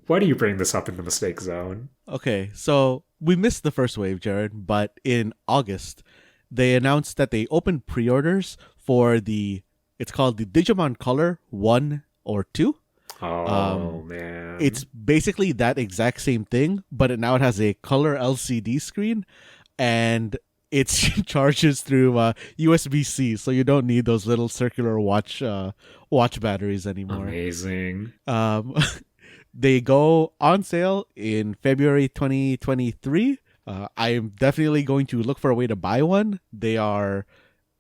why do you bring this up in the mistake zone?
Okay, so we missed the first wave, Jared, but in August, they announced that they opened pre-orders for it's called the Digimon Color 1 or 2.
Oh, man.
It's basically that exact same thing, but now it has a color LCD screen, and it charges through USB-C, so you don't need those little circular watch batteries anymore.
Amazing.
They go on sale in February 2023. I am definitely going to look for a way to buy one. They are,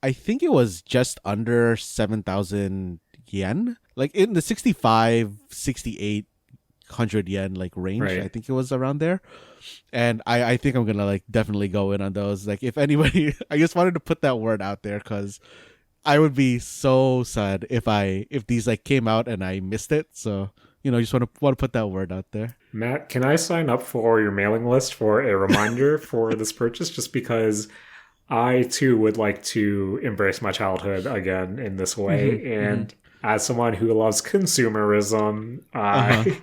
I think it was just under 7,000 yen. Like in the 65, 68 100 yen like range.
Right.
I think it was around there. And I think I'm gonna like definitely go in on those. Like if anybody, I just wanted to put that word out there because I would be so sad if these like came out and I missed it. So just want to put that word out there.
Matt, can I sign up for your mailing list for a reminder for this purchase? Just because I too would like to embrace my childhood again in this way, and as someone who loves consumerism, I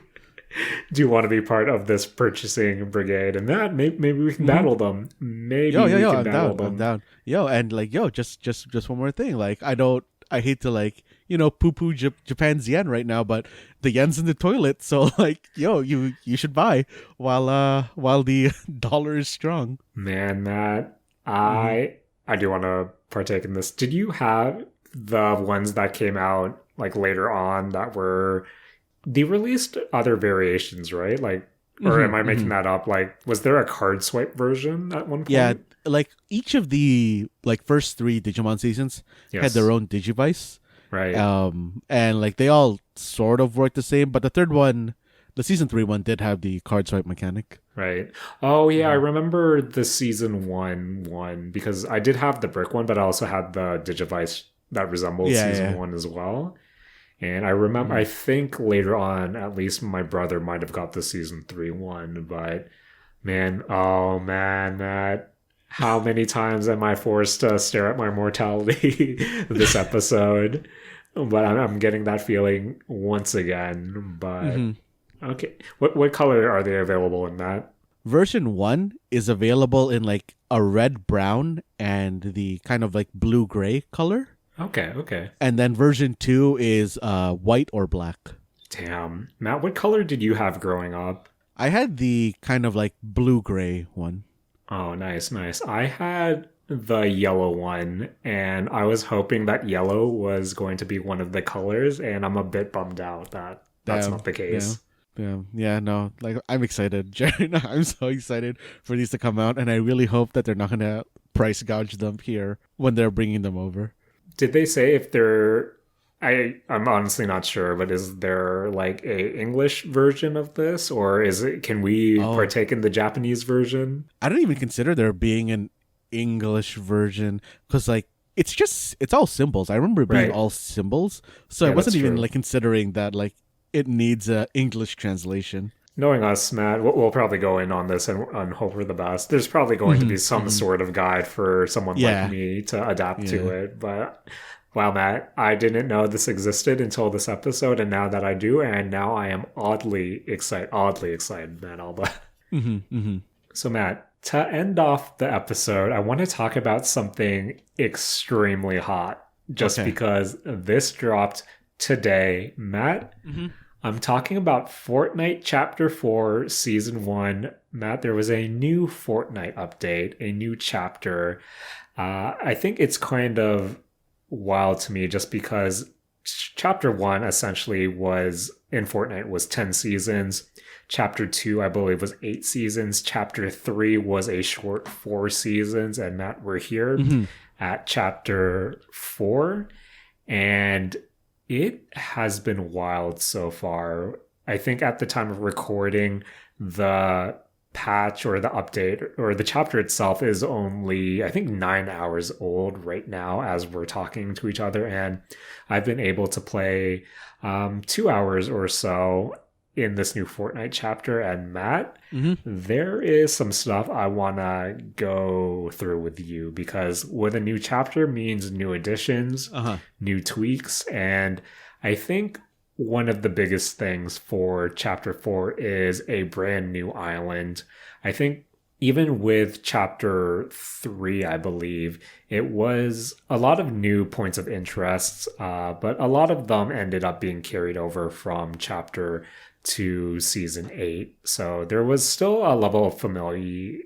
do want to be part of this purchasing brigade, and that maybe we can battle them. Maybe we can battle them.
I'm down. And like, just one more thing. Like, I hate to like, poo-poo Japan's yen right now, but the yen's in the toilet. So like, you should buy while the dollar is strong.
Man, Matt, I do want to partake in this. Did you have the ones that came out like later on that were, they released other variations, right? Like, or am I making that up? Like, was there a card swipe version at one point?
Yeah, like each of the like first 3 Digimon seasons had their own Digivice.
Right.
And like they all sort of worked the same, but the third one, the season 3 one, did have the card swipe mechanic.
Right. Oh yeah, I remember the season 1 one because I did have the brick one, but I also had the Digivice that resembled season 1 as well. And I remember, I think later on, at least my brother might have got the season 3 one, but man, Matt, how many times am I forced to stare at my mortality this episode? But I'm getting that feeling once again. But okay, what color are they available in that?
Version 1 is available in like a red brown and the kind of like blue gray color.
Okay.
And then version 2 is white or black.
Damn. Matt, what color did you have growing up?
I had the kind of like blue gray one.
Oh, nice. I had the yellow one, and I was hoping that yellow was going to be one of the colors, and I'm a bit bummed out that that's not the case.
Yeah, no. Like, I'm excited, Jaren. I'm so excited for these to come out, and I really hope that they're not going to price gouge them here when they're bringing them over.
Did they say if they're... I'm honestly not sure, but is there like a English version of this, or can we partake in the Japanese version?
I don't even consider there being an English version because like it's all symbols. I remember it being all symbols, so I wasn't even like considering that like it needs a English translation.
Knowing us, Matt, we'll probably go in on this and hope for the best. There's probably going to be some sort of guide for someone like me to adapt to it. But wow, Matt, I didn't know this existed until this episode, and now that I do, and now I am oddly excited, Matt Alba. So, Matt, to end off the episode, I want to talk about something extremely hot, just because this dropped today. Matt, I'm talking about Fortnite Chapter 4, Season 1. Matt, there was a new Fortnite update, a new chapter. I think it's kind of wild to me just because Chapter 1 essentially was, in Fortnite, was 10 seasons. Chapter 2, I believe, was 8 seasons. Chapter 3 was a short 4 seasons. And Matt, we're here at Chapter 4. And it has been wild so far. I think at the time of recording, the patch or the update or the chapter itself is only, I think, 9 hours old right now as we're talking to each other. And I've been able to play 2 hours or so in this new Fortnite chapter. And Matt, there is some stuff I want to go through with you because with a new chapter means new additions, new tweaks. And I think one of the biggest things for Chapter 4 is a brand new island. I think even with Chapter 3, I believe, it was a lot of new points of interest, but a lot of them ended up being carried over from Chapter to Season 8. So there was still a level of familiar,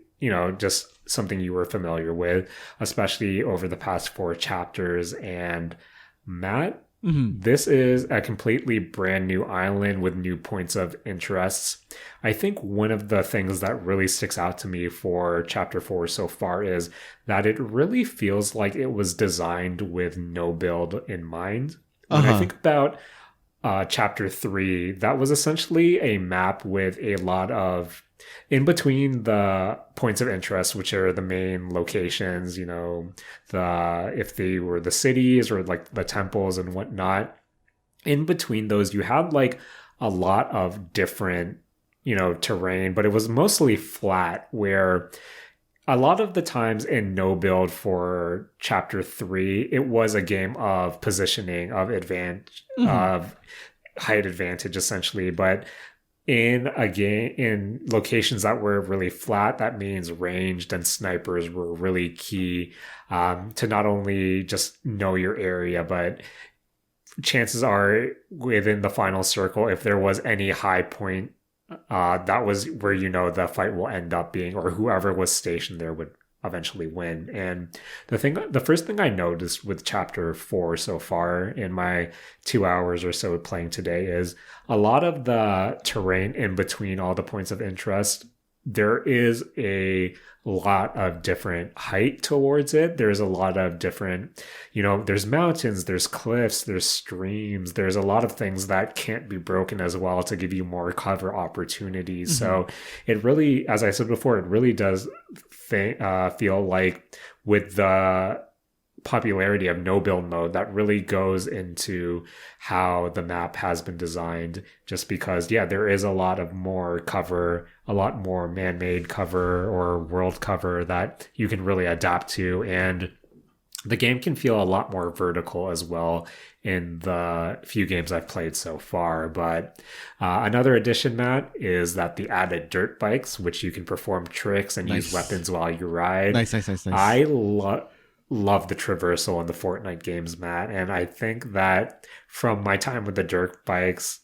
just something you were familiar with, especially over the past 4 chapters. And Matt, this is a completely brand new island with new points of interest. I think one of the things that really sticks out to me for Chapter 4 so far is that it really feels like it was designed with no build in mind. When I think about Chapter 3, that was essentially a map with a lot of in between the points of interest, which are the main locations, if they were the cities or like the temples and whatnot. In between those, you had like a lot of different, terrain, but it was mostly flat where a lot of the times in no build for chapter 3, it was a game of positioning, of advantage, of height advantage essentially. But in a game in locations that were really flat, that means ranged and snipers were really key, to not only just know your area, but chances are within the final circle, if there was any high point, that was where the fight will end up being, or whoever was stationed there would eventually win. And the first thing I noticed with chapter 4 so far in my 2 hours or so playing today is a lot of the terrain in between all the points of interest. There is a lot of different height towards it. There's a lot of different, there's mountains, there's cliffs, there's streams, there's a lot of things that can't be broken as well to give you more cover opportunities. So it really, as I said before, it really does feel like with the popularity of no build mode, that really goes into how the map has been designed, just because there is a lot of more cover, a lot more man-made cover or world cover that you can really adapt to, and the game can feel a lot more vertical as well in the few games I've played so far. But another addition, Matt, is that the added dirt bikes, which you can perform tricks and use weapons while you ride.
Nice.
I love the traversal in the Fortnite games, Matt. And I think that from my time with the dirt bikes,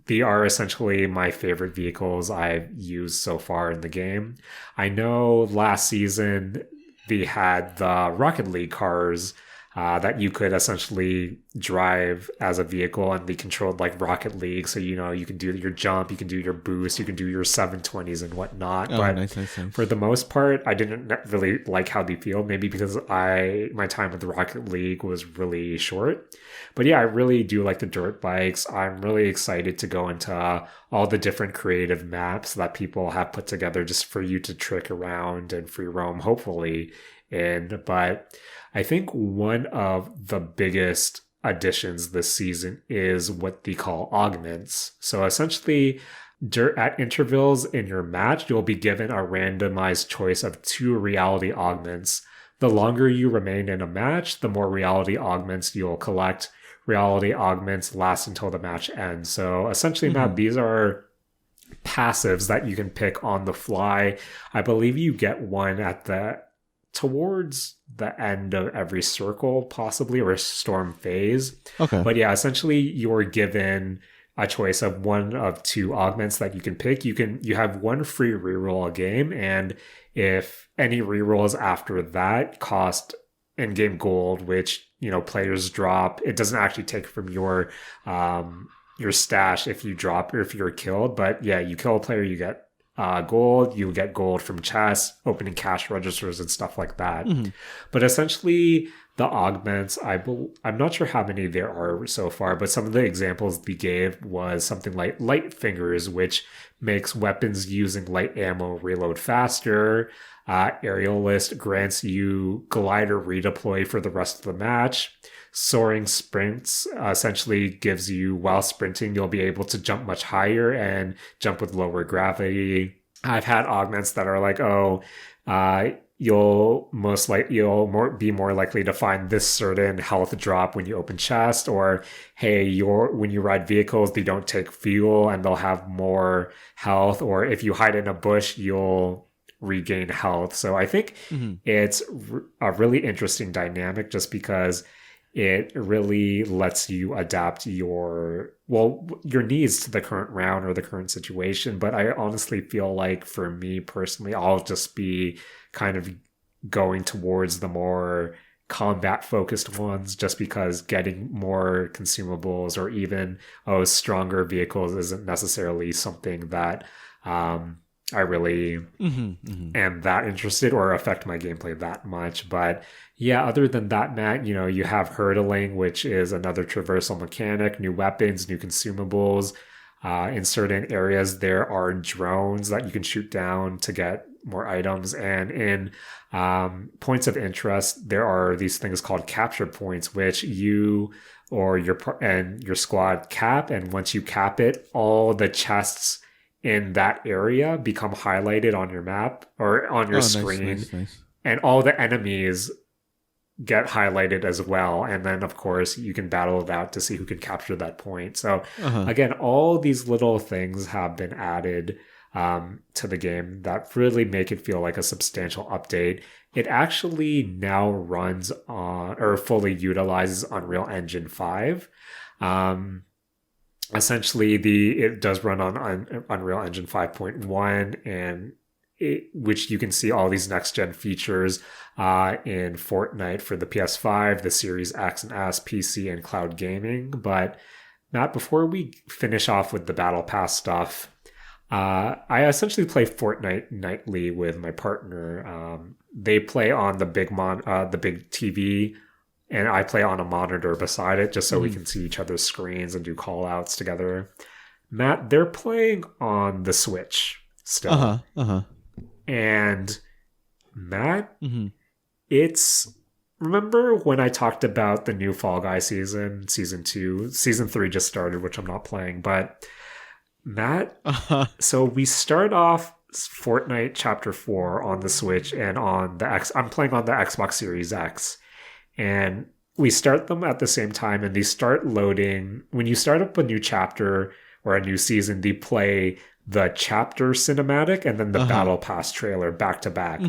they are essentially my favorite vehicles I've used so far in the game. I know last season they had the Rocket League cars that you could essentially drive as a vehicle, and they controlled like Rocket League. So, you can do your jump, you can do your boost, you can do your 720s and whatnot. But
nice.
For the most part, I didn't really like how they feel, maybe because my time with the Rocket League was really short. But I really do like the dirt bikes. I'm really excited to go into all the different creative maps that people have put together just for you to trick around and free roam, hopefully. But I think one of the biggest additions this season is what they call augments. So essentially, at intervals in your match, you'll be given a randomized choice of 2 reality augments. The longer you remain in a match, the more reality augments you'll collect. Reality augments last until the match ends. So essentially, Matt, these are passives that you can pick on the fly. I believe you get one towards the end of every circle, possibly, or storm phase.
Okay.
But essentially you're given a choice of one of 2 augments that you can pick. You have one free reroll a game, and if any rerolls after that cost in-game gold, which players drop, it doesn't actually take from your stash if you drop or if you're killed. But you kill a player, you get gold. You get gold from chests, opening cash registers and stuff like that. But essentially, the augments, I'm not sure how many there are so far, but some of the examples they gave was something like light fingers, which makes weapons using light ammo reload faster. Aerialist grants you glider redeploy for the rest of the match. Soaring sprints essentially gives you, while sprinting, you'll be able to jump much higher and jump with lower gravity. I've had augments that are like, you'll be more likely to find this certain health drop when you open chest, or hey, when you ride vehicles, they don't take fuel and they'll have more health, or if you hide in a bush, you'll regain health. So I think it's a really interesting dynamic, just because it really lets you adapt your needs to the current round or the current situation. But I honestly feel like for me personally, I'll just be kind of going towards the more combat focused ones, just because getting more consumables or even stronger vehicles isn't necessarily something that I really am that interested or affect my gameplay that much. But yeah, other than that, Matt, you have hurdling, which is another traversal mechanic, new weapons, new consumables. In certain areas, there are drones that you can shoot down to get more items. And in points of interest, there are these things called capture points, which you or your squad cap. And once you cap it, all the chests in that area become highlighted on your map or on your screen. Nice. And all the enemies get highlighted as well. And then, of course, you can battle it out to see who can capture that point. So, again, all these little things have been added to the game that really make it feel like a substantial update. It actually now runs on or fully utilizes Unreal Engine 5. Essentially, it does run on Unreal Engine 5.1, and which you can see all these next-gen features in Fortnite for the PS5, the Series X and S, PC, and cloud gaming. But Matt, before we finish off with the Battle Pass stuff, I essentially play Fortnite nightly with my partner. They play on the big TV, and I play on a monitor beside it just so we can see each other's screens and do call-outs together. Matt, they're playing on the Switch still. And Matt, it's... Remember when I talked about the new Fall Guys season 2? Season 3 just started, which I'm not playing, but... Matt, so we start off Fortnite Chapter 4 on the Switch and on the X. I'm playing on the Xbox Series X. And we start them at the same time, and they start loading. When you start up a new chapter or a new season, they play the chapter cinematic and then the Battle Pass trailer back to back.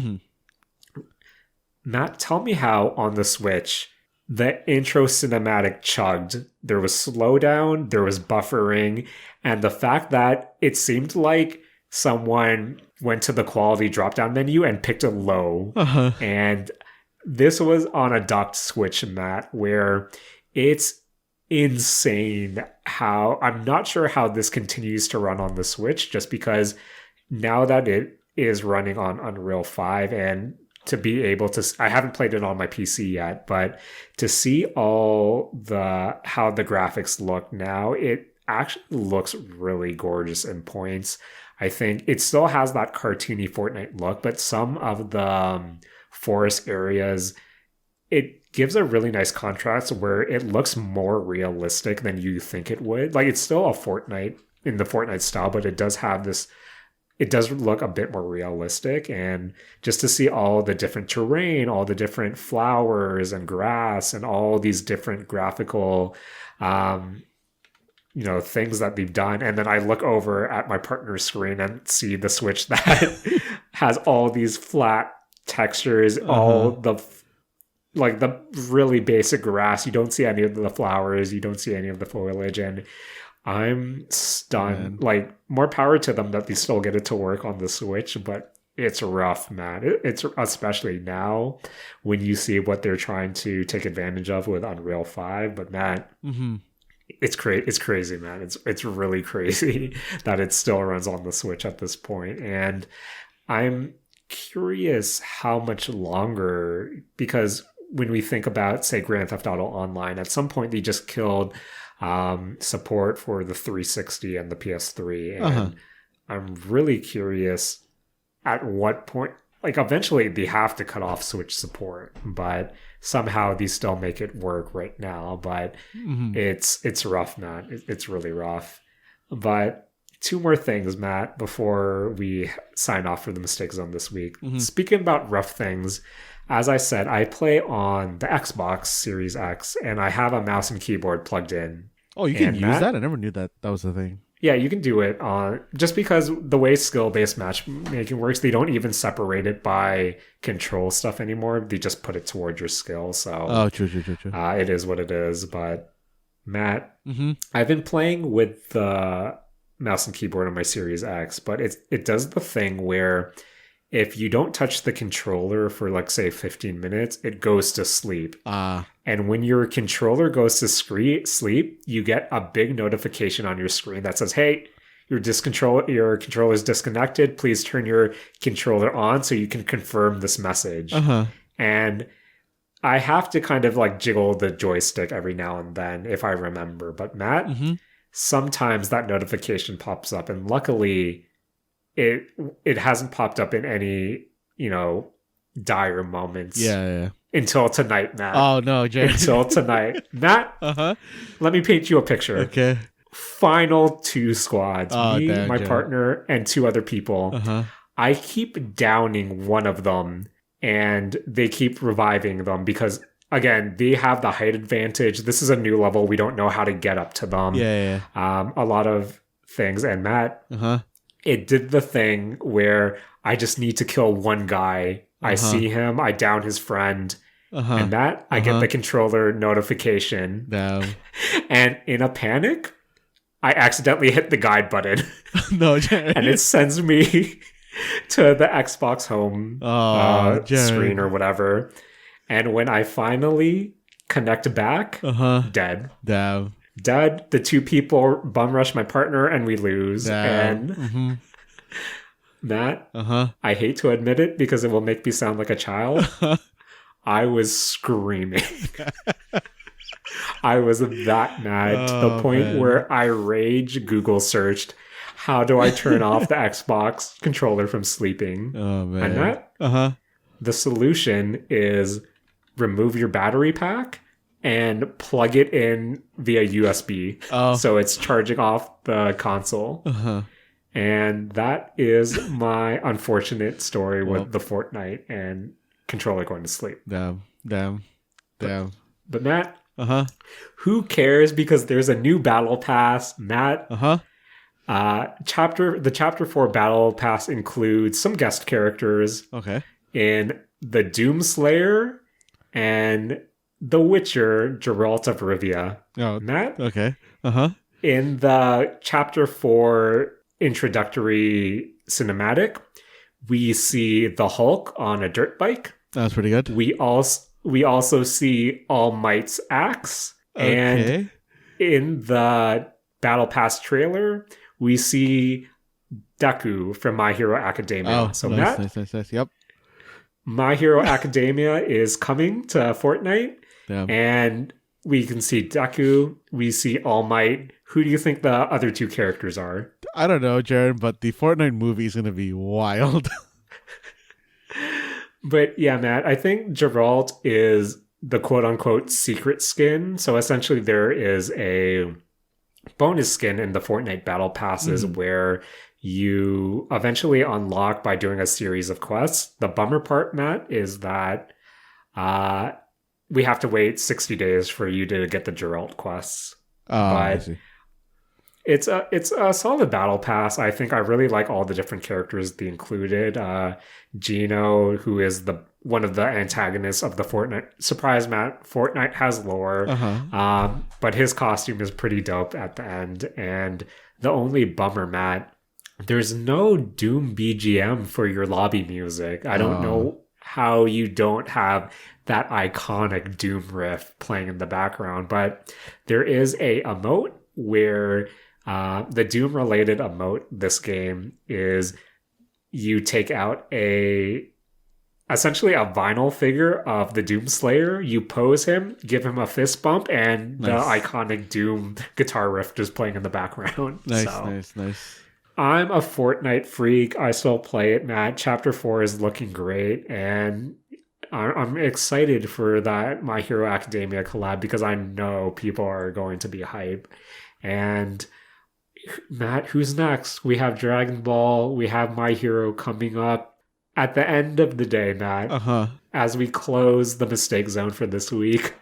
Matt, tell me how on the Switch the intro cinematic chugged. There was slowdown, there was buffering, and the fact that it seemed like someone went to the quality drop-down menu and picked a low. And this was on a docked Switch, Matt, where it's insane how... I'm not sure how this continues to run on the Switch, just because now that it is running on Unreal 5 and to be able to... I haven't played it on my PC yet, but to see how the graphics look now, it actually looks really gorgeous in points. I think it still has that cartoony Fortnite look, but some of the forest areas, it gives a really nice contrast where it looks more realistic than you think it would. Like, it's still a Fortnite in the Fortnite style, but it does have this... It does look a bit more realistic, and just to see all the different terrain, all the different flowers and grass and all these different graphical, things that they've done. And then I look over at my partner's screen and see the Switch that has all these flat textures, all the really basic grass. You don't see any of the flowers. You don't see any of the foliage. And I'm stunned. Man. Like, more power to them that they still get it to work on the Switch, but it's rough, man. It's especially now when you see what they're trying to take advantage of with Unreal 5. But man, it's crazy, man. It's really crazy that it still runs on the Switch at this point. And I'm curious how much longer, because when we think about, say, Grand Theft Auto Online, at some point they just killed support for the 360 and the PS3, and I'm really curious at what point, like, eventually they have to cut off Switch support, but somehow they still make it work right now. But it's rough, man. It's really rough. But two more things, Matt, before we sign off for the mistakes on this week. Speaking about rough things, as I said, I play on the Xbox Series X, and I have a mouse and keyboard plugged in.
Oh, you can use that? I never knew that was a thing.
Yeah, you can do it on... Just because the way skill-based matchmaking works, they don't even separate it by control stuff anymore. They just put it towards your skill, so...
True.
It is what it is, but... Matt, I've been playing with the mouse and keyboard on my Series X, but it does the thing where... If you don't touch the controller for, like, say, 15 minutes, it goes to sleep. And when your controller goes to sleep, you get a big notification on your screen that says, hey, your controller is disconnected. Please turn your controller on so you can confirm this message. And I have to kind of like jiggle the joystick every now and then if I remember. But Matt, sometimes that notification pops up, and luckily it hasn't popped up in any, dire moments.
Yeah.
Until tonight, Matt.
Oh no, Jaren.
Until tonight. Matt, let me paint you a picture.
Okay.
Final 2 squads. Me,
damn,
my
Jaren.
partner, and 2 other people. I keep downing one of them, and they keep reviving them because, again, they have the height advantage. This is a new level. We don't know how to get up to them.
Yeah.
A lot of things. And Matt, it did the thing where I just need to kill one guy. I see him. I down his friend. And Matt, I get the controller notification.
No.
And in a panic, I accidentally hit the guide button.
No, Jaren.
And it sends me to the Xbox home screen or whatever. And when I finally connect back, dead.
Damn.
Dead. The 2 people bum rush my partner and we lose.
Damn.
And Matt, I hate to admit it because it will make me sound like a child. I was screaming. I was that mad to the point where I rage Google searched, how do I turn off the Xbox controller from sleeping?
Oh, man.
And that, the solution is remove your battery pack and plug it in via USB. So it's charging off the console. And that is my unfortunate story with the Fortnite and controller going to sleep.
Damn.
But Matt, who cares? Because there's a new battle pass, Matt. The Chapter 4 battle pass includes some guest characters. In the Doomslayer and The Witcher, Geralt of Rivia. Matt? In the Chapter 4 introductory cinematic, we see the Hulk on a dirt bike.
That's pretty good.
We also see All Might's axe. And in the Battle Pass trailer, we see Deku from My Hero Academia.
Nice. Yep.
My Hero Academia is coming to Fortnite.
Damn.
And we can see Deku. We see All Might. Who do you think the other 2 characters are?
I don't know, Jaren, but the Fortnite movie is going to be wild.
But yeah, Matt, I think Geralt is the quote-unquote secret skin. So essentially there is a bonus skin in the Fortnite Battle Passes where you eventually unlock by doing a series of quests. The bummer part, Matt, is that we have to wait 60 days for you to get the Geralt quests.
I see.
It's a solid battle pass. I think I really like all the different characters they included. Gino, who is one of the antagonists of the Fortnite. Surprise, Matt. Fortnite has lore. But his costume is pretty dope at the end. And the only bummer, Matt, there's no Doom BGM for your lobby music. I don't know how you don't have that iconic Doom riff playing in the background. But there is a emote where... the Doom-related emote this game is you take out essentially a vinyl figure of the Doom Slayer, you pose him, give him a fist bump, and the iconic Doom guitar riff just playing in the background.
Nice.
I'm a Fortnite freak. I still play it, Matt. Chapter 4 is looking great, and I'm excited for that My Hero Academia collab because I know people are going to be hype. And... Matt, who's next? We have Dragon Ball. We have My Hero coming up. At the end of the day, Matt, as we close the mistake zone for this week,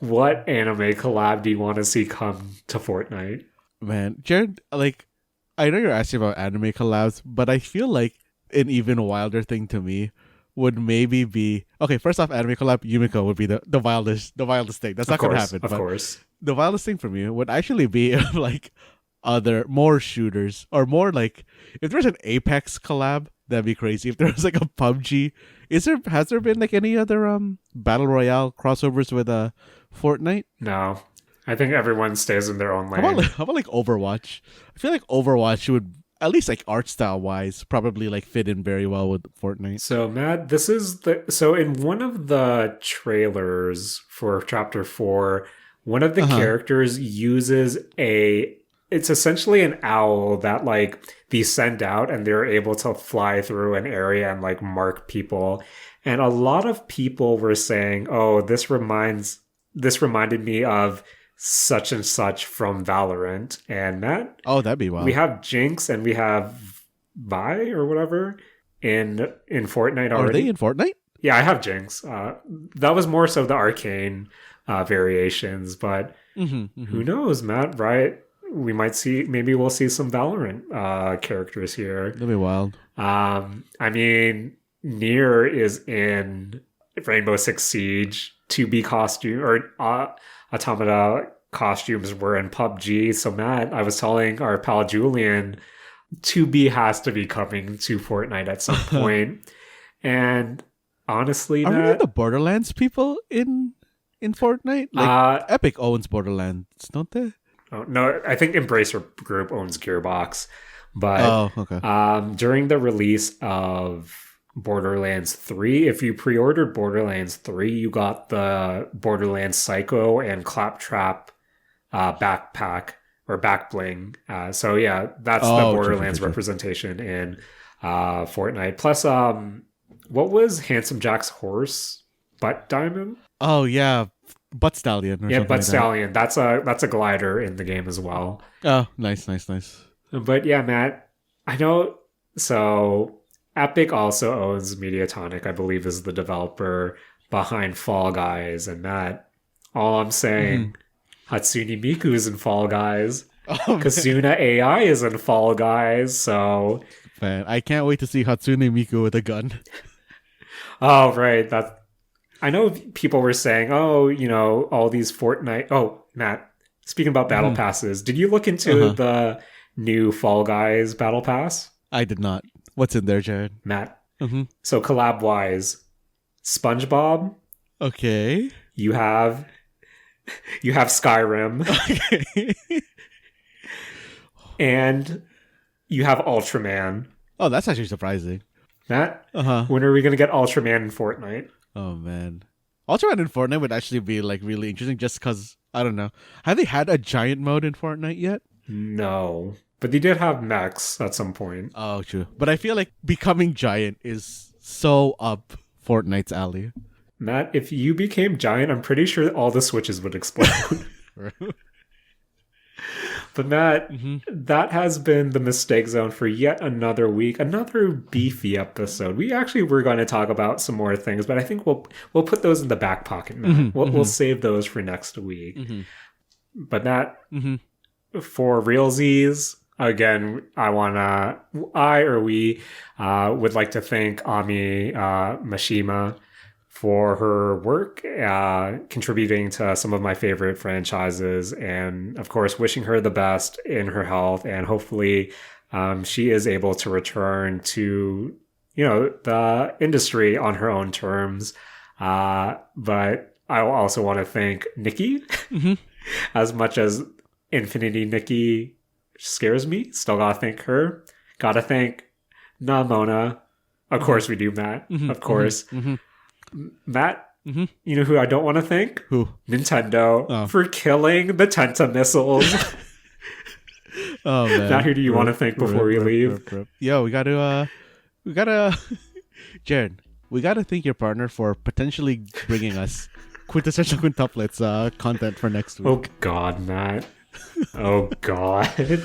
what anime collab do you want to see come to Fortnite?
Man, Jared, I know you're asking about anime collabs, but I feel like an even wilder thing to me would maybe be... Okay, first off, anime collab, Yumiko would be the wildest thing. That's not going to happen.
Of course.
The wildest thing for me would actually be more shooters, or more if there's an Apex collab, that'd be crazy. If there was a PUBG, has there been any other battle royale crossovers with Fortnite?
No. I think everyone stays in their own lane.
How about like Overwatch? I feel like Overwatch would, at least like art style wise, probably like fit in very well with Fortnite.
So Matt, in one of the trailers for Chapter 4, one of the characters uses it's essentially an owl that like they send out and they're able to fly through an area and like mark people. And a lot of people were saying, "Oh, this reminded me of such and such from Valorant." And Matt,
that'd be wild.
We have Jinx and we have Vi or whatever in Fortnite already.
Are they in Fortnite?
Yeah, I have Jinx. That was more so the arcane variations, but who knows, Matt? Right? Maybe we'll see some Valorant characters here.
That'd be wild.
I mean, Nier is in Rainbow Six Siege. 2B costume or Automata costumes were in PUBG. So Matt, I was telling our pal Julian, 2B has to be coming to Fortnite at some point. And honestly,
are
Matt,
we the Borderlands people in Fortnite? Like Epic owns Borderlands, don't they?
Oh, no, I think Embracer Group owns Gearbox. But during the release of Borderlands 3, if you pre-ordered Borderlands 3, you got the Borderlands Psycho and Claptrap backpack or back bling. So yeah, that's the Borderlands representation in Fortnite. Plus, what was Handsome Jack's horse? Butt Diamond?
Oh yeah, Butt Stallion.
Yeah, Butt Stallion. That's a glider in the game as well.
Oh, nice.
But yeah, Matt, I know. So Epic also owns Mediatonic, I believe, is the developer behind Fall Guys. And Matt, all I'm saying, Hatsune Miku is in Fall Guys. Kasuna AI is in Fall Guys. So,
man, I can't wait to see Hatsune Miku with a gun.
Oh, right. I know people were saying, all these Fortnite. Oh, Matt, speaking about battle passes, did you look into the new Fall Guys battle pass?
I did not. What's in there, Jared?
Matt. So collab wise, SpongeBob.
Okay.
You have Skyrim.
Okay.
And you have Ultraman.
Oh, that's actually surprising.
Matt, when are we going to get Ultraman in Fortnite?
Oh, man. Ultraman in Fortnite would actually be like really interesting just because, I don't know. Have they had a giant mode in Fortnite yet?
No. But they did have mechs at some point.
Oh, true. But I feel like becoming giant is so up Fortnite's alley.
Matt, if you became giant, I'm pretty sure all the switches would explode. But Matt, that has been the Mistake Zone for yet another week, another beefy episode. We actually were going to talk about some more things, but I think we'll put those in the back pocket, Matt. We'll save those for next week. But Matt, for realsies, again, we would like to thank Ami Maeshima for her work, contributing to some of my favorite franchises, and of course, wishing her the best in her health, and hopefully she is able to return to, the industry on her own terms. But I also want to thank Nikki. As much as Infinity Nikki scares me, still gotta thank her. Gotta thank Namona. Of course we do, Matt. Of course. Matt, you know who I don't want to thank?
Who?
Nintendo for killing the Tenta missiles.
Oh man.
Matt, who do you want to thank before we leave?
Yo, we gotta Jared, we gotta thank your partner for potentially bringing us quintessential quintuplets content for next week.
Oh god, Matt. Oh god.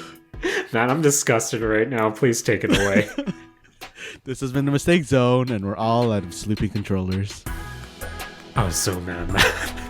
Matt, I'm disgusted right now. Please take it away.
This has been the Mistake Zone, and we're all out of sleepy controllers.
I was so mad, Matt.